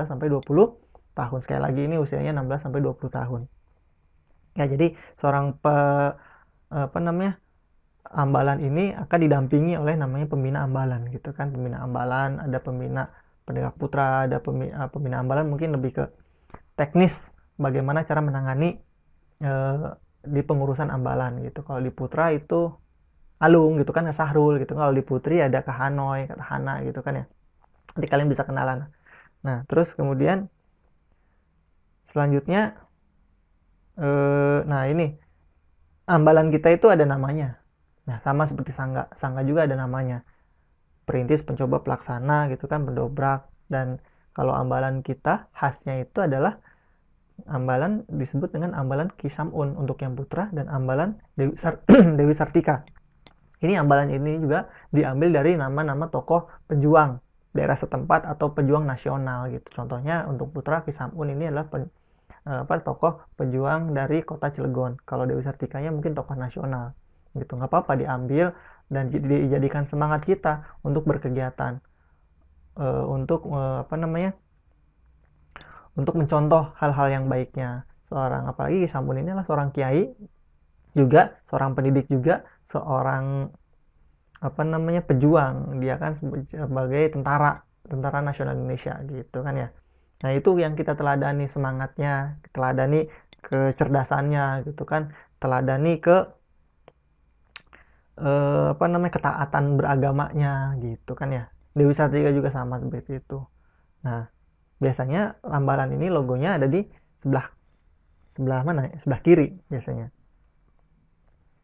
Speaker 1: sampai 20 tahun. Sekali lagi ini usianya 16 sampai 20 tahun. Ya, jadi seorang ambalan ini akan didampingi oleh namanya pembina ambalan gitu kan. Pembina ambalan, ada pembina penegak putra, ada pembina ambalan mungkin lebih ke teknis bagaimana cara menangani di pengurusan ambalan gitu. Kalau di putra itu Alung gitu kan, Sahrul gitu. Kalau di putri ada Kak Hanoy, Kak Hana gitu kan ya. Nanti kalian bisa kenalan. Nah, terus kemudian selanjutnya nah ini ambalan kita itu ada namanya. Nah, sama seperti sangga. Sangga juga ada namanya. Perintis, pencoba, pelaksana gitu kan, pendobrak. Dan kalau ambalan kita khasnya itu adalah ambalan disebut dengan ambalan Kisamun untuk yang putra, dan ambalan Dewi Sartika. Ini ambalan ini juga diambil dari nama-nama tokoh pejuang daerah setempat atau pejuang nasional gitu. Contohnya untuk putra Kisamun ini adalah tokoh pejuang dari kota Cilegon. Kalau Dewi Sartikanya mungkin tokoh nasional gitu. Nggak apa-apa diambil dan dijadikan semangat kita untuk berkegiatan, untuk untuk mencontoh hal-hal yang baiknya. Apalagi Sampun ini adalah seorang kiai juga, seorang pendidik juga, seorang pejuang. Dia kan sebagai tentara nasional Indonesia gitu kan ya. Nah, itu yang kita teladani semangatnya, teladani kecerdasannya gitu kan, teladani ke ketaatan beragamanya gitu kan ya. Dewi Sartika juga sama seperti itu. Nah, biasanya ambalan ini logonya ada di sebelah mana ya? Sebelah kiri biasanya.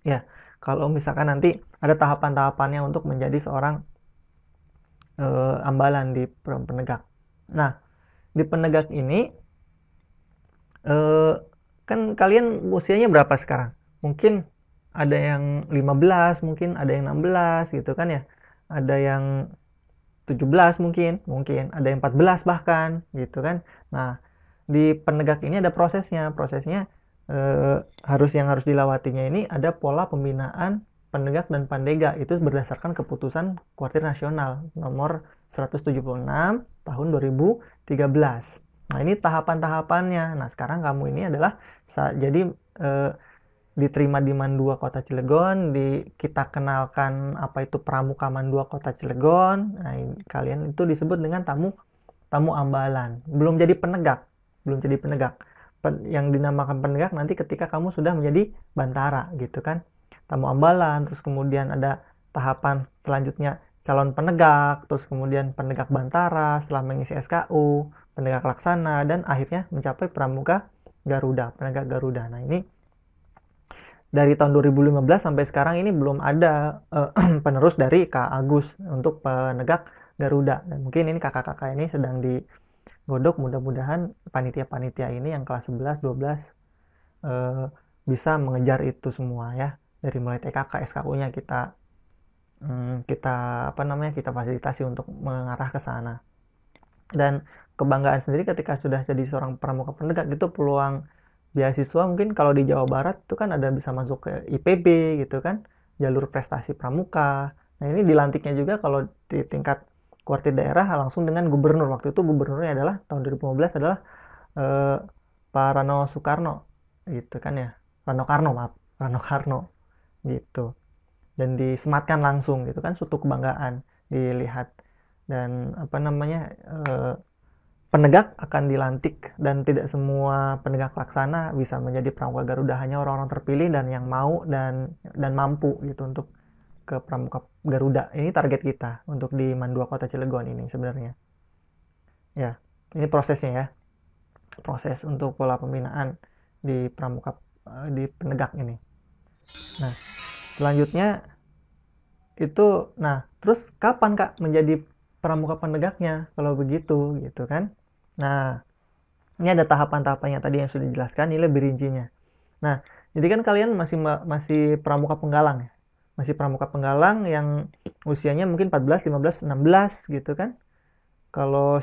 Speaker 1: Ya, kalau misalkan nanti ada tahapan-tahapannya untuk menjadi seorang ambalan di penegak. Nah, di penegak ini kan kalian usianya berapa sekarang? Mungkin ada yang 15, mungkin ada yang 16 gitu kan ya. Ada yang 17 mungkin ada yang 14 bahkan gitu kan. Nah, di penegak ini ada prosesnya. Prosesnya harus dilewatinya ini ada pola pembinaan penegak dan pandega. Itu berdasarkan keputusan Kuartir Nasional nomor 176 tahun 2013. Nah, ini tahapan-tahapannya. Nah, sekarang kamu ini adalah jadi diterima di Mandua Kota Cilegon, kita kenalkan apa itu Pramuka Mandua Kota Cilegon. Nah, kalian itu disebut dengan tamu ambalan. Belum jadi penegak. yang dinamakan penegak nanti ketika kamu sudah menjadi bantara gitu kan. Tamu ambalan, terus kemudian ada tahapan selanjutnya calon penegak, terus kemudian penegak bantara setelah mengisi SKU, penegak laksana, dan akhirnya mencapai pramuka Garuda, penegak Garuda. Nah ini dari tahun 2015 sampai sekarang ini belum ada penerus dari Kak Agus untuk penegak Garuda. Dan mungkin ini kakak-kakak ini sedang digodok, mudah-mudahan panitia-panitia ini yang kelas 11, 12 bisa mengejar itu semua ya. Dari mulai TKK, SKU-nya kita kita fasilitasi untuk mengarah ke sana. Dan kebanggaan sendiri ketika sudah jadi seorang pramuka penegak itu peluang beasiswa mungkin kalau di Jawa Barat itu kan ada bisa masuk ke IPB gitu kan, jalur prestasi pramuka. Nah ini dilantiknya juga kalau di tingkat kuartir daerah langsung dengan gubernur. Waktu itu gubernurnya adalah tahun 2015 adalah Pak Rano Soekarno gitu kan ya, Rano Karno gitu. Dan disematkan langsung gitu kan, suatu kebanggaan dilihat. Dan penegak akan dilantik dan tidak semua penegak laksana bisa menjadi pramuka Garuda, hanya orang-orang terpilih dan yang mau dan mampu gitu untuk ke pramuka Garuda. Ini target kita untuk di Mandua Kota Cilegon ini sebenarnya. Ya, ini prosesnya ya. Proses untuk pola pembinaan di pramuka di penegak ini. Nah, selanjutnya itu terus kapan Kak menjadi pramuka penegaknya kalau begitu gitu kan. Nah, ini ada tahapan-tahapannya tadi yang sudah dijelaskan, ini lebih rincinya. Nah, jadi kan kalian masih pramuka penggalang ya. Masih pramuka penggalang yang usianya mungkin 14, 15, 16 gitu kan. Kalau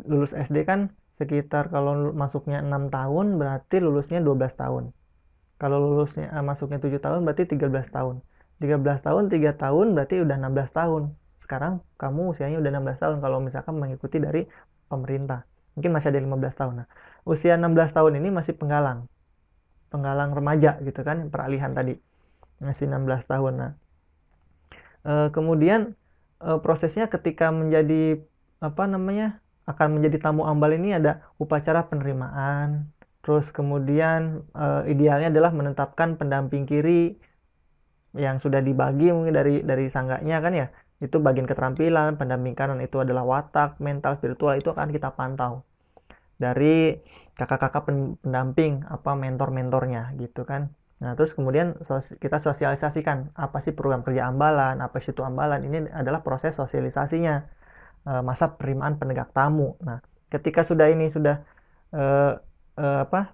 Speaker 1: lulus SD kan sekitar, kalau masuknya 6 tahun berarti lulusnya 12 tahun. Kalau lulusnya masuknya 7 tahun berarti 13 tahun. 13 tahun, 3 tahun berarti udah 16 tahun. Sekarang kamu usianya udah 16 tahun kalau misalkan mengikuti dari pemerintah. Mungkin masih ada 15 tahun. Nah, usia 16 tahun ini masih penggalang remaja gitu kan, peralihan tadi. Masih 16 tahun. Nah, kemudian prosesnya ketika menjadi akan menjadi tamu ambal ini ada upacara penerimaan. Terus kemudian idealnya adalah menetapkan pendamping kiri yang sudah dibagi mungkin dari sangganya kan ya. Itu bagian keterampilan, pendamping kanan itu adalah watak, mental, spiritual, itu akan kita pantau dari kakak-kakak pendamping, mentor-mentornya gitu kan. Nah, terus kemudian kita sosialisasikan apa sih program kerja ambalan, apa sih itu ambalan. Ini adalah proses sosialisasinya, masa penerimaan penegak tamu. Nah, ketika sudah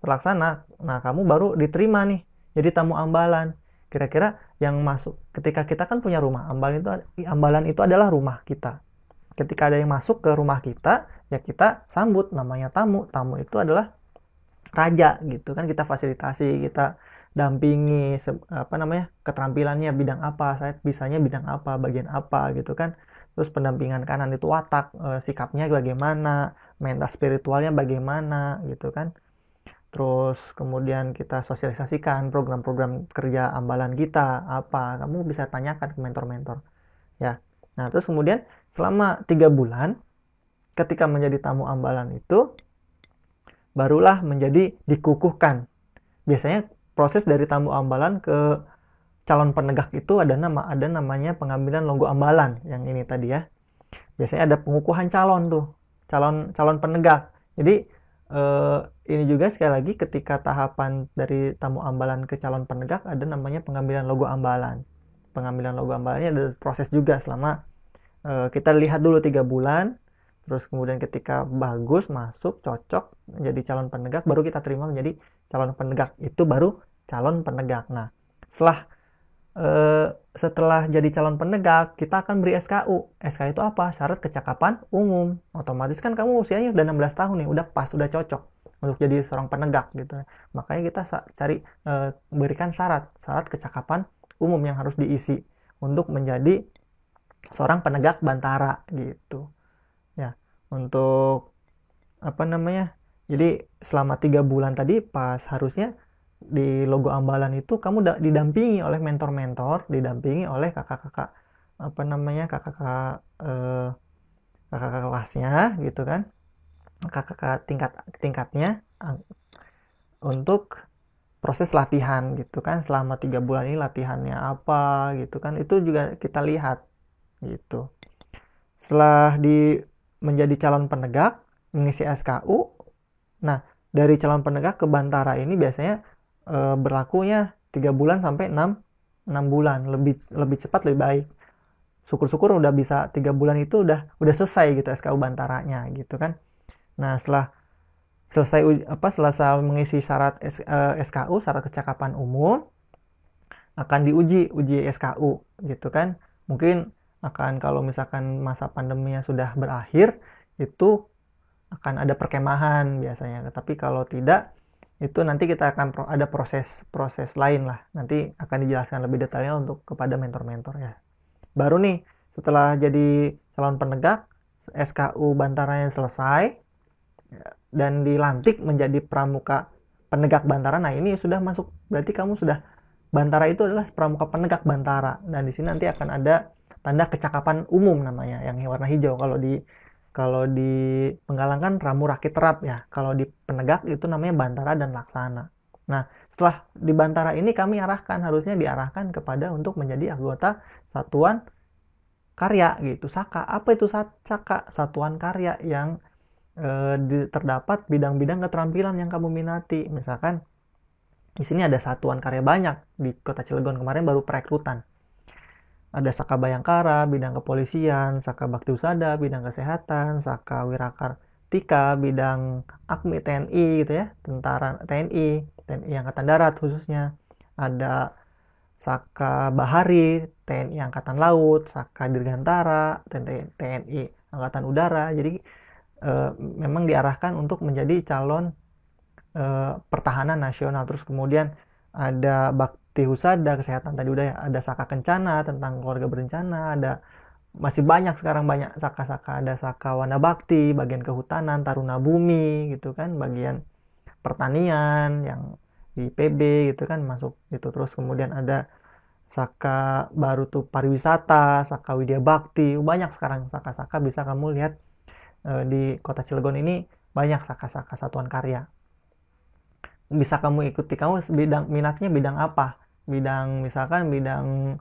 Speaker 1: terlaksana, nah kamu baru diterima nih jadi tamu ambalan. Kira-kira yang masuk ketika kita kan punya rumah, ambalan itu adalah rumah kita. Ketika ada yang masuk ke rumah kita, ya kita sambut, namanya tamu. Tamu itu adalah raja gitu kan, kita fasilitasi, kita dampingi keterampilannya bidang apa, saya bisanya bidang apa, bagian apa gitu kan. Terus pendampingan kanan itu watak, sikapnya bagaimana, mental spiritualnya bagaimana gitu kan. Terus kemudian kita sosialisasikan program-program kerja ambalan kita apa, kamu bisa tanyakan ke mentor-mentor ya. Nah, terus kemudian selama 3 bulan ketika menjadi tamu ambalan itu barulah menjadi dikukuhkan. Biasanya proses dari tamu ambalan ke calon penegak itu ada namanya pengambilan logo ambalan yang ini tadi ya. Biasanya ada pengukuhan calon tuh, calon penegak. Jadi ini juga sekali lagi ketika tahapan dari tamu ambalan ke calon penegak ada namanya pengambilan logo ambalan. Pengambilan logo ambalannya ada proses juga selama kita lihat dulu 3 bulan. Terus kemudian ketika bagus, masuk, cocok menjadi calon penegak, baru kita terima menjadi calon penegak. Itu baru calon penegak. Nah, setelah jadi calon penegak, kita akan beri SKU. SKU itu apa? Syarat kecakapan umum. Otomatis kan kamu usianya udah 16 tahun nih, udah pas, udah cocok untuk jadi seorang penegak gitu. Makanya kita berikan syarat kecakapan umum yang harus diisi untuk menjadi seorang penegak bantara gitu. Ya, untuk jadi selama 3 bulan tadi pas harusnya di logo ambalan itu kamu didampingi oleh mentor-mentor, didampingi oleh kakak-kakak kakak-kakak kelasnya gitu kan, kakak-kakak tingkatnya untuk proses latihan gitu kan, selama 3 bulan ini latihannya apa gitu kan, itu juga kita lihat gitu. Setelah menjadi calon penegak, mengisi SKU, nah dari calon penegak ke bantara ini biasanya berlakunya 3 bulan sampai 6 bulan, lebih cepat lebih baik. Syukur-syukur udah bisa 3 bulan itu udah selesai gitu SKU bantaranya gitu kan. Nah, setelah selesai mengisi syarat SKU, syarat kecakapan umum, akan uji SKU gitu kan. Mungkin akan, kalau misalkan masa pandeminya sudah berakhir, itu akan ada perkemahan biasanya. Tapi kalau tidak, itu nanti kita akan ada proses lain lah. Nanti akan dijelaskan lebih detailnya untuk kepada mentor-mentor ya. Baru nih setelah jadi calon penegak, SKU bantaranya selesai dan dilantik menjadi pramuka penegak bantara. Nah, ini sudah masuk, berarti kamu sudah, bantara itu adalah pramuka penegak bantara. Dan di sini nanti akan ada tanda kecakapan umum namanya yang warna hijau. Kalau di Penggalang kan ramu rakit terap ya. Kalau di penegak itu namanya bantara dan laksana. Nah, setelah di bantara ini kami harusnya diarahkan kepada untuk menjadi anggota satuan karya gitu, Saka. Apa itu Saka? Satuan karya yang terdapat bidang-bidang keterampilan yang kamu minati. Misalkan di sini ada satuan karya banyak di Kota Cilegon, kemarin baru perekrutan. Ada Saka Bayangkara, bidang kepolisian, Saka Bakti Husada, bidang kesehatan, Saka Wirakartika, bidang AKMI TNI gitu ya, tentara TNI Angkatan Darat khususnya. Ada Saka Bahari, TNI Angkatan Laut, Saka Dirgantara, TNI Angkatan Udara. Jadi memang diarahkan untuk menjadi calon pertahanan nasional. Terus kemudian ada Bakti Husada, kesehatan tadi udah ya, ada Saka Kencana tentang keluarga berencana, ada masih banyak sekarang, banyak Saka-Saka, ada Saka Wana Bakti bagian kehutanan, Taruna Bumi gitu kan, bagian pertanian yang di PB gitu kan masuk gitu. Terus kemudian ada Saka baru tuh pariwisata, Saka Widya Bakti, banyak sekarang Saka-Saka, bisa kamu lihat di Kota Cilegon ini banyak Saka-Saka satuan karya. Bisa kamu ikuti, kamu minatnya bidang apa, misalkan bidang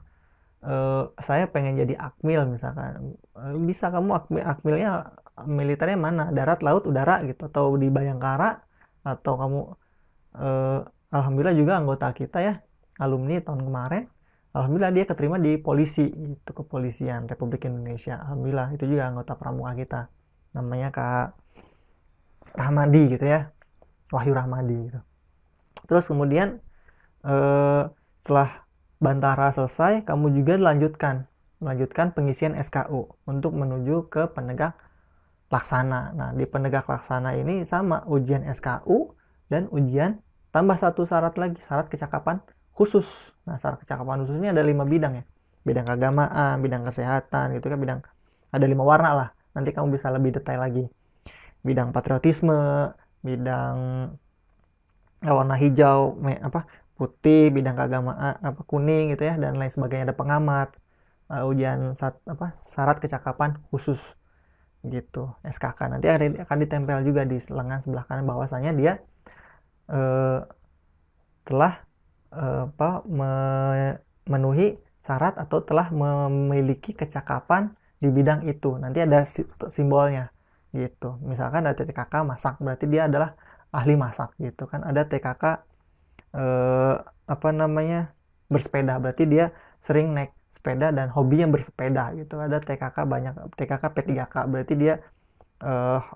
Speaker 1: saya pengen jadi akmil misalkan, bisa kamu akmilnya militernya mana, darat, laut, udara gitu, atau di Bayangkara, atau kamu alhamdulillah juga anggota kita ya, alumni tahun kemarin, alhamdulillah dia keterima di polisi itu, Kepolisian Republik Indonesia, alhamdulillah itu juga anggota pramuka kita, namanya Kak Rahmadi gitu ya, Wahyu Rahmadi gitu. Terus kemudian setelah bantara selesai, kamu juga melanjutkan pengisian SKU untuk menuju ke penegak laksana. Nah, di penegak laksana ini sama ujian SKU dan ujian tambah satu syarat lagi, syarat kecakapan khusus. Nah, syarat kecakapan khusus ini ada 5 bidang ya. Bidang keagamaan, bidang kesehatan gitu kan, ada 5 warna lah. Nanti kamu bisa lebih detail lagi. Bidang patriotisme, bidang warna hijau, putih, bidang keagamaan, kuning gitu ya, dan lain sebagainya, ada pengamat, ujian syarat kecakapan khusus gitu, SKK. Nanti akan ditempel juga di lengan sebelah kanan bahwasanya dia telah memenuhi syarat atau telah memiliki kecakapan di bidang itu. Nanti ada simbolnya gitu. Misalkan ada TKK masak, berarti dia adalah ahli masak gitu kan. Ada TKK bersepeda, berarti dia sering naik sepeda dan hobinya bersepeda gitu. Ada TKK P3K, berarti dia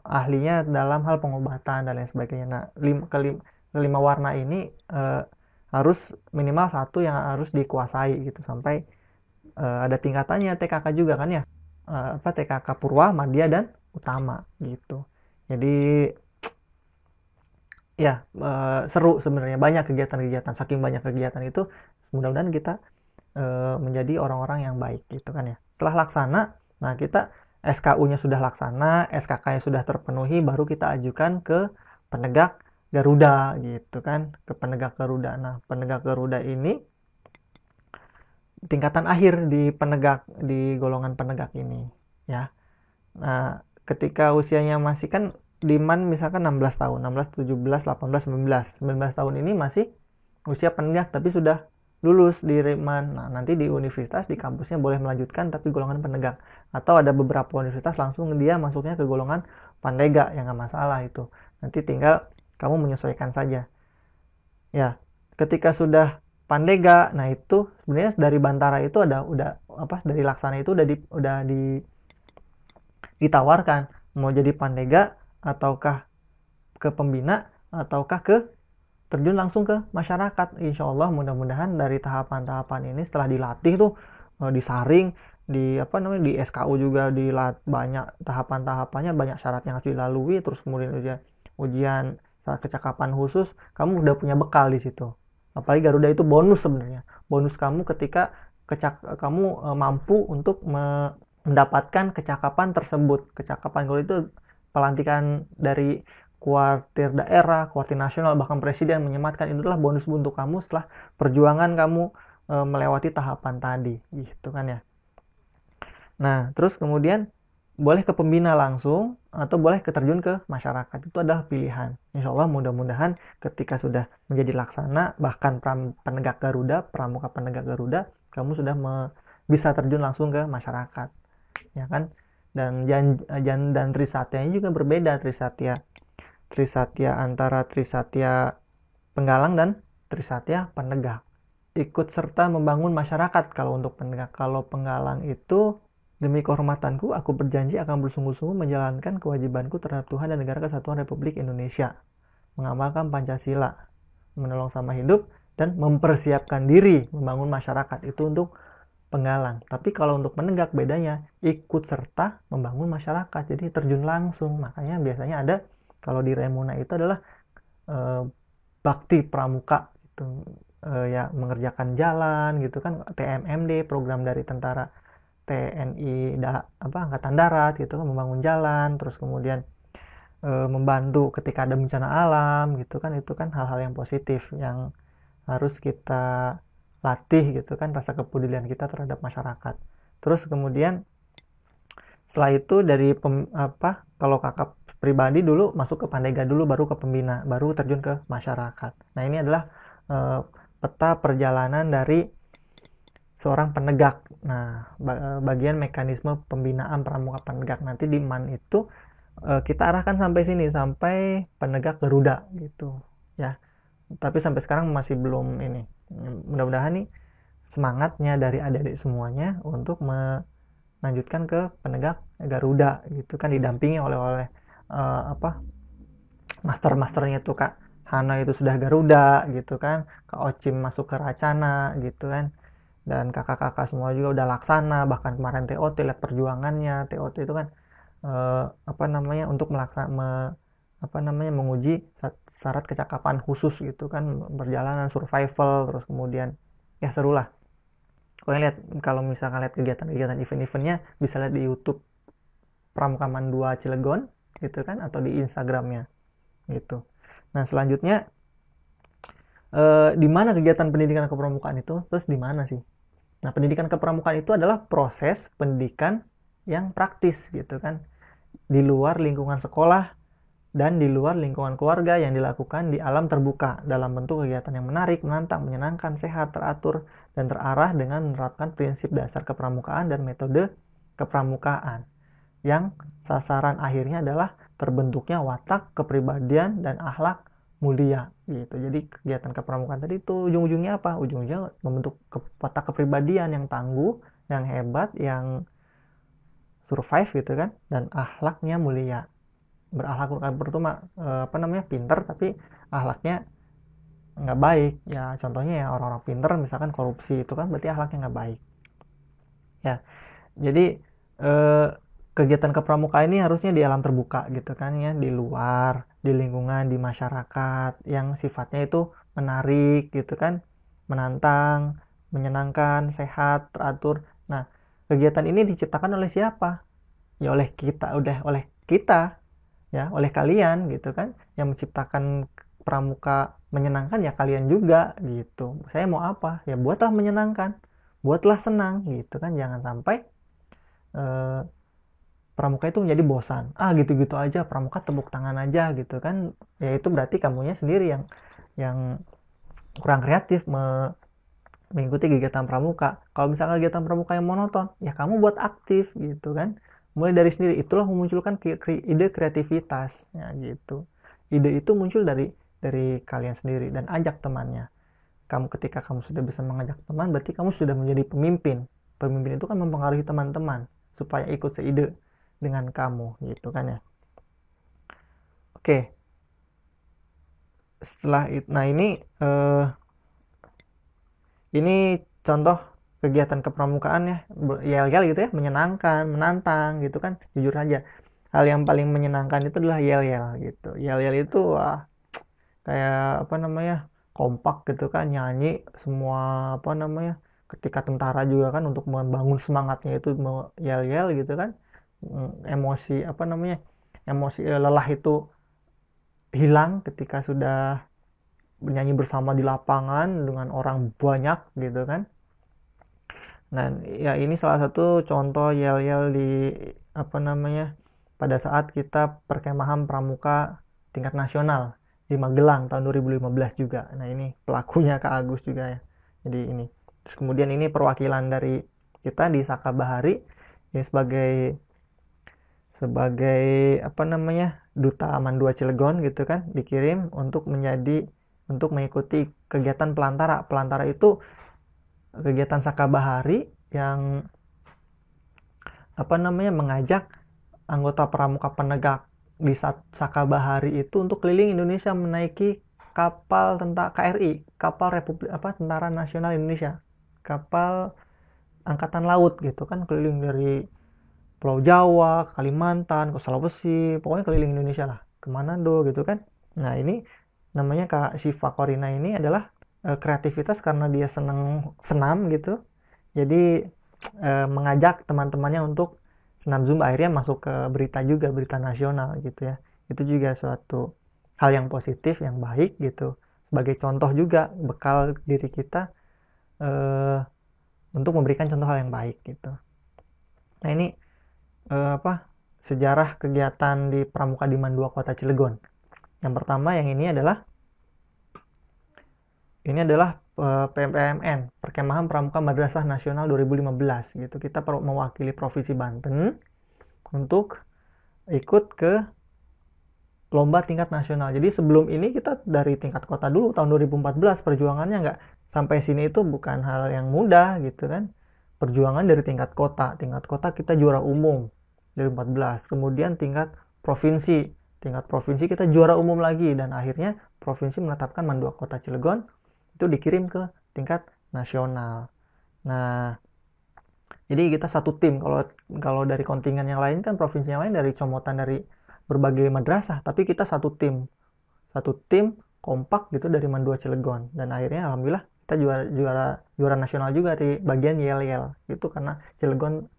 Speaker 1: ahlinya dalam hal pengobatan dan lain sebagainya. Nah, kelima warna ini harus minimal satu yang harus dikuasai gitu, sampai ada tingkatannya TKK juga kan ya, TKK Purwa, Madya, dan Utama gitu. Jadi ya seru sebenarnya, banyak kegiatan-kegiatan, saking banyak kegiatan itu mudah-mudahan kita menjadi orang-orang yang baik gitu kan ya. Setelah laksana, nah kita SKU-nya sudah laksana, SKK-nya sudah terpenuhi, baru kita ajukan ke penegak Garuda gitu kan, ke penegak Garuda. Nah, penegak Garuda ini tingkatan akhir di golongan penegak ini ya. Nah, ketika usianya masih kan di MAN misalkan 16 tahun, 16, 17, 18, 19. 19 tahun ini masih usia penegak tapi sudah lulus di MAN. Nah, nanti di universitas, di kampusnya boleh melanjutkan tapi golongan penegak. Atau ada beberapa universitas langsung dia masuknya ke golongan pandega, yang nggak masalah itu. Nanti tinggal kamu menyesuaikan saja. Ya, ketika sudah pandega, nah itu sebenarnya dari Bantara itu udah apa, dari Laksana itu ditawarkan mau jadi pandega ataukah ke pembina ataukah ke terjun langsung ke masyarakat. Insya Allah mudah-mudahan dari tahapan-tahapan ini setelah dilatih tuh, disaring, di apa namanya, di SKU juga banyak tahapan-tahapannya, banyak syarat yang harus dilalui, terus kemudian ujian saat kecakapan khusus, kamu udah punya bekal di situ. Apalagi Garuda itu bonus sebenarnya, bonus kamu ketika kamu mampu untuk mendapatkan kecakapan tersebut. Kecakapan Garuda itu pelantikan dari kuartir daerah, kuartir nasional, bahkan presiden menyematkan, itu adalah bonus untuk kamu setelah perjuangan kamu melewati tahapan tadi, gitu kan ya. Nah, terus kemudian boleh ke pembina langsung atau boleh terjun ke masyarakat, itu adalah pilihan. Insya Allah mudah-mudahan ketika sudah menjadi laksana, bahkan penegak Garuda, pramuka penegak Garuda, kamu sudah bisa terjun langsung ke masyarakat, ya kan. Dan Trisatyanya juga berbeda. Trisatya antara Trisatya penggalang dan Trisatya penegak. Ikut serta membangun masyarakat kalau untuk penegak. Kalau penggalang itu, demi kehormatanku, aku berjanji akan bersungguh-sungguh menjalankan kewajibanku terhadap Tuhan dan Negara Kesatuan Republik Indonesia, mengamalkan Pancasila, menolong sama hidup, dan mempersiapkan diri membangun masyarakat. Itu untuk penggalang. Tapi kalau untuk penegak bedanya, ikut serta membangun masyarakat, jadi terjun langsung. Makanya biasanya ada, kalau di Remuna itu adalah bakti pramuka gitu, ya mengerjakan jalan gitu kan, TMMD, program dari tentara TNI Angkatan Darat gitu kan, membangun jalan, terus kemudian membantu ketika ada bencana alam gitu kan. Itu kan hal-hal yang positif yang harus kita latih gitu kan, rasa kepedulian kita terhadap masyarakat. Terus kemudian setelah itu dari kalau kakak pribadi dulu masuk ke pandega dulu, baru ke pembina, baru terjun ke masyarakat. Nah, ini adalah peta perjalanan dari seorang penegak. Nah, bagian mekanisme pembinaan pramuka penegak nanti di MAN itu kita arahkan sampai sini, sampai penegak Garuda gitu ya. Tapi sampai sekarang masih belum ini. Mudah-mudahan nih semangatnya dari adik-adik semuanya untuk melanjutkan ke penegak Garuda gitu kan, didampingi oleh master-masternya tuh Kak Hana itu sudah Garuda gitu kan, Kak Ocim masuk ke Racana gitu kan, dan kakak-kakak semua juga udah laksana. Bahkan kemarin TOT, lihat perjuangannya. TOT itu kan untuk menguji syarat kecakapan khusus gitu kan, perjalanan survival, terus kemudian ya seru lah. Kalian lihat, kalau misalkan lihat kegiatan-kegiatan event-eventnya, bisa lihat di YouTube Pramuka MAN 2 Cilegon gitu kan, atau di Instagramnya gitu. Nah, selanjutnya di mana kegiatan pendidikan kepramukaan itu? Terus di mana sih? Nah, pendidikan kepramukaan itu adalah proses pendidikan yang praktis gitu kan, di luar lingkungan sekolah dan di luar lingkungan keluarga, yang dilakukan di alam terbuka dalam bentuk kegiatan yang menarik, menantang, menyenangkan, sehat, teratur, dan terarah dengan menerapkan prinsip dasar kepramukaan dan metode kepramukaan, yang sasaran akhirnya adalah terbentuknya watak, kepribadian, dan akhlak mulia gitu. Jadi kegiatan kepramukaan tadi itu ujung-ujungnya apa? Ujung-ujungnya membentuk watak kepribadian yang tangguh, yang hebat, yang survive gitu kan, dan akhlaknya mulia. Berakhlak itu pinter tapi akhlaknya nggak baik ya. Contohnya ya orang-orang pinter misalkan korupsi, itu kan berarti akhlaknya nggak baik ya. Jadi kegiatan kepramukaan ini harusnya di alam terbuka gitu kan ya, di luar, di lingkungan, di masyarakat, yang sifatnya itu menarik gitu kan, menantang, menyenangkan, sehat, teratur. Nah, kegiatan ini diciptakan oleh siapa? Ya oleh kita ya, oleh kalian gitu kan, yang menciptakan pramuka menyenangkan ya kalian juga gitu. Saya mau apa? Ya buatlah menyenangkan, buatlah senang gitu kan. Jangan sampai pramuka itu menjadi bosan. Gitu-gitu aja, pramuka tepuk tangan aja gitu kan. Ya itu berarti kamunya sendiri yang kurang kreatif mengikuti kegiatan pramuka. Kalau misalnya kegiatan pramuka yang monoton, ya kamu buat aktif gitu kan. Mulai dari sendiri, itulah memunculkan ide kreativitas ya gitu. Ide itu muncul dari kalian sendiri dan ajak temannya. Ketika kamu sudah bisa mengajak teman, berarti kamu sudah menjadi pemimpin. Pemimpin itu kan mempengaruhi teman-teman supaya ikut seide dengan kamu gitu kan ya. Oke. Setelah itu, nah ini contoh kegiatan kepramukaan ya, yel-yel gitu ya, menyenangkan, menantang gitu kan. Jujur aja, hal yang paling menyenangkan itu adalah yel-yel gitu. Yel-yel itu wah, kayak apa namanya, kompak gitu kan, nyanyi semua apa namanya, ketika tentara juga kan untuk membangun semangatnya itu yel-yel gitu kan. Emosi apa namanya, emosi lelah itu hilang ketika sudah bernyanyi bersama di lapangan dengan orang banyak gitu kan. Nah ya ini salah satu contoh yel-yel di apa namanya, pada saat kita perkemahan pramuka tingkat nasional di Magelang tahun 2015 juga. Nah ini pelakunya Kak Agus juga ya. Jadi ini. Terus kemudian ini perwakilan dari kita di Saka Bahari ini sebagai apa namanya, duta Aman 2 Cilegon gitu kan, dikirim untuk mengikuti kegiatan pelantara. Pelantara itu kegiatan Saka Bahari yang apa namanya, mengajak anggota pramuka penegak di Saka Bahari itu untuk keliling Indonesia menaiki kapal KRI, kapal Republik Tentara Nasional Indonesia, kapal angkatan laut gitu kan, keliling dari Pulau Jawa, Kalimantan, ke Sulawesi, pokoknya keliling Indonesia lah, ke Manado gitu kan. Nah ini namanya Kak Siva Korina ini adalah kreativitas karena dia senam gitu. Jadi mengajak teman-temannya untuk senam Zumba, akhirnya masuk ke berita juga, berita nasional gitu ya. Itu juga suatu hal yang positif, yang baik gitu. Sebagai contoh juga bekal diri kita untuk memberikan contoh hal yang baik gitu. Nah ini sejarah kegiatan di Pramuka Diman 2 Kota Cilegon. Yang pertama yang ini adalah PMPMN, Perkemahan Pramuka Madrasah Nasional 2015 gitu. Kita mewakili Provinsi Banten untuk ikut ke lomba tingkat nasional. Jadi sebelum ini kita dari tingkat kota dulu, tahun 2014 perjuangannya nggak sampai sini, itu bukan hal yang mudah gitu kan. Perjuangan dari tingkat kota kita juara umum 2014, kemudian tingkat provinsi kita juara umum lagi, dan akhirnya provinsi menetapkan Man 2 Kota Cilegon itu dikirim ke tingkat nasional. Nah jadi kita satu tim. Kalau dari kontingen yang lain kan, provinsi yang lain dari comotan dari berbagai madrasah, tapi kita satu tim kompak gitu dari Man 2 Cilegon, dan akhirnya alhamdulillah kita juara nasional juga di bagian yel-yel gitu, karena Cilegon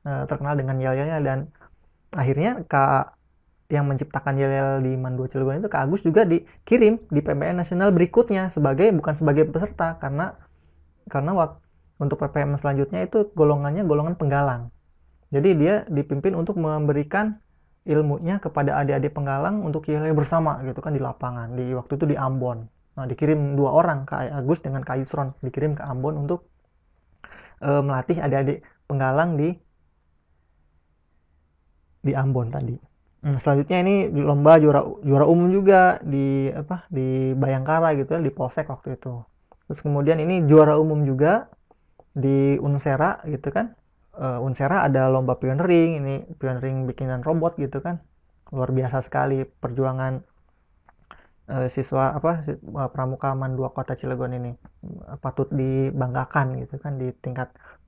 Speaker 1: terkenal dengan yel-yelnya. Dan akhirnya yang menciptakan yel-yel di Man 2 Cilegon itu Kak Agus juga dikirim di PMPN nasional berikutnya bukan sebagai peserta, karena untuk PPM selanjutnya itu golongan penggalang. Jadi dia dipimpin untuk memberikan ilmunya kepada adik-adik penggalang untuk yel-yel bersama gitu kan di lapangan. Di waktu itu di Ambon. Nah, dikirim 2 orang, Kak Agus dengan Kak Yusron, dikirim ke Ambon untuk melatih adik-adik penggalang di Ambon tadi. Selanjutnya ini di lomba juara umum juga di Bayangkara gitu ya, di Polsek waktu itu. Terus kemudian ini juara umum juga di Unsera gitu kan. Unsera ada lomba pioneering, ini pioneering bikinan robot gitu kan. Luar biasa sekali perjuangan siswa Pramuka Man 2 Kota Cilegon ini, patut dibanggakan gitu kan,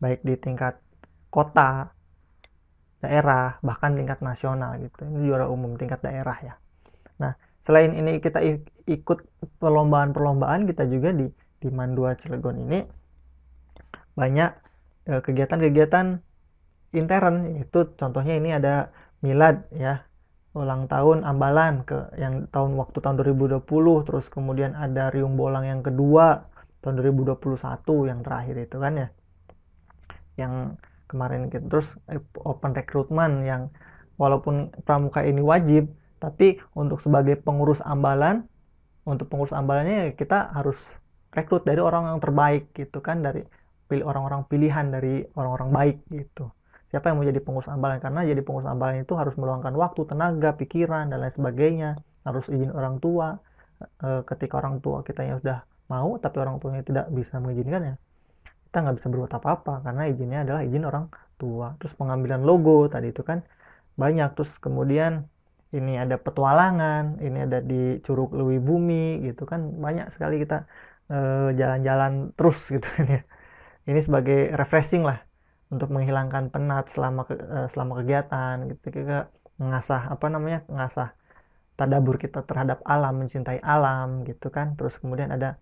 Speaker 1: baik di tingkat kota, daerah, bahkan tingkat nasional gitu. Ini juara umum tingkat daerah ya. Nah, selain ini kita ikut perlombaan-perlombaan, kita juga di Man 2 Cilegon ini banyak kegiatan-kegiatan intern. Itu contohnya ini ada milad ya, ulang tahun Ambalan yang tahun 2020, terus kemudian ada Riung Bolang yang kedua tahun 2021 yang terakhir itu kan ya, yang kemarin gitu. Terus open recruitment yang walaupun pramuka ini wajib, tapi untuk sebagai pengurus ambalan, untuk pengurus ambalannya kita harus rekrut dari orang yang terbaik gitu kan, dari orang-orang pilihan dari orang-orang baik gitu. Siapa yang mau jadi pengurus ambalan, karena jadi pengurus ambalan itu harus meluangkan waktu, tenaga, pikiran dan lain sebagainya, harus izin orang tua. Ketika orang tua kita yang sudah mau tapi orang tuanya tidak bisa mengizinkan, ya kita nggak bisa berbuat apa-apa karena izinnya adalah izin orang tua. Terus pengambilan logo tadi itu kan banyak. Terus kemudian ini ada petualangan, ini ada di Curug Lewi Bumi gitu kan, banyak sekali kita jalan-jalan terus gitu kan ya. Ini sebagai refreshing lah untuk menghilangkan penat selama kegiatan gitu, kita mengasah mengasah tadabur kita terhadap alam, mencintai alam gitu kan. Terus kemudian ada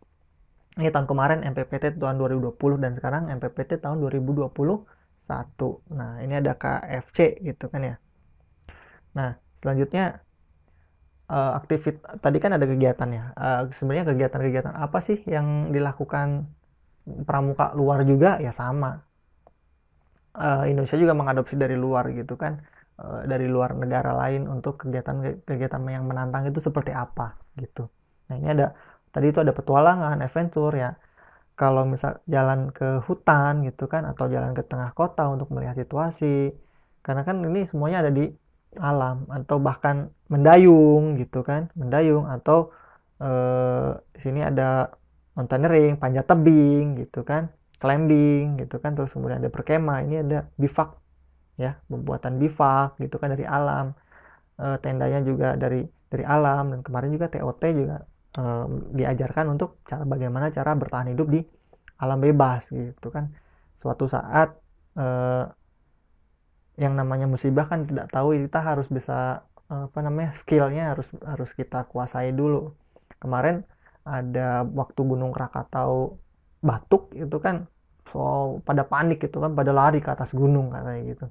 Speaker 1: ini tahun kemarin MPPT tahun 2020 dan sekarang MPPT tahun 2021. Nah, ini ada KFC gitu kan ya. Nah, selanjutnya tadi kan ada kegiatan ya. Sebenarnya kegiatan-kegiatan apa sih yang dilakukan pramuka luar juga? Ya sama. Indonesia juga mengadopsi dari luar gitu kan. Dari luar negara lain untuk kegiatan-kegiatan yang menantang itu seperti apa gitu. Nah, ini tadi itu ada petualangan, adventure ya. Kalau misal jalan ke hutan gitu kan, atau jalan ke tengah kota untuk melihat situasi, karena kan ini semuanya ada di alam, atau bahkan mendayung gitu kan, mendayung, atau sini ada mountaineering, panjat tebing gitu kan, climbing gitu kan. Terus kemudian ada berkemah, ini ada bivak ya, pembuatan bivak gitu kan dari alam. Tendanya juga dari alam. Dan kemarin juga TOT juga diajarkan untuk bagaimana cara bertahan hidup di alam bebas gitu kan. Suatu saat yang namanya musibah kan tidak tahu, kita harus bisa skillnya harus kita kuasai dulu. Kemarin ada waktu Gunung Krakatau batuk itu kan, pada panik gitu kan, pada lari ke atas gunung katanya gitu.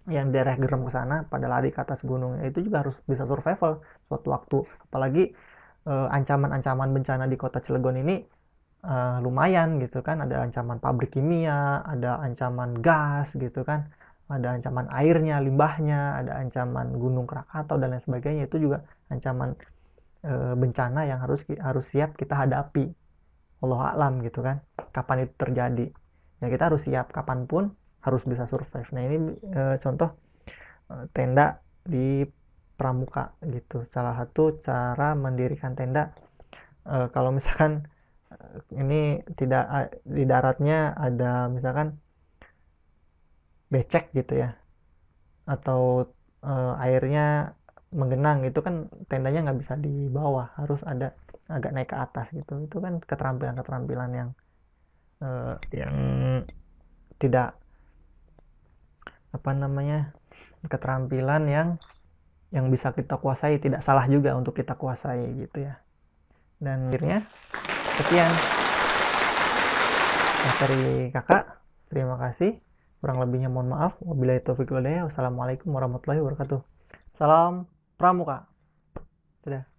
Speaker 1: Yang daerah Gerem ke sana pada lari ke atas gunung, itu juga harus bisa survival suatu waktu. Apalagi ancaman-ancaman bencana di kota Cilegon ini lumayan gitu kan. Ada ancaman pabrik kimia, ada ancaman gas gitu kan, ada ancaman airnya, limbahnya, ada ancaman Gunung Krakatau dan lain sebagainya. Itu juga ancaman bencana yang harus siap kita hadapi. Wallahu a'lam gitu kan, kapan itu terjadi ya kita harus siap kapanpun, harus bisa survive. Nah, ini contoh tenda di pramuka gitu, salah satu cara mendirikan tenda. Kalau misalkan ini tidak di daratnya ada misalkan becek gitu ya, atau airnya menggenang, itu kan tendanya nggak bisa di bawah, harus ada agak naik ke atas gitu. Itu kan keterampilan-keterampilan yang tidak keterampilan yang bisa kita kuasai, tidak salah juga untuk kita kuasai gitu ya. Dan akhirnya sekian materi kakak, terima kasih. Kurang lebihnya mohon maaf. Wabillahi taufiq wal hidayah. Wassalamualaikum warahmatullahi wabarakatuh. Salam pramuka. Dadah.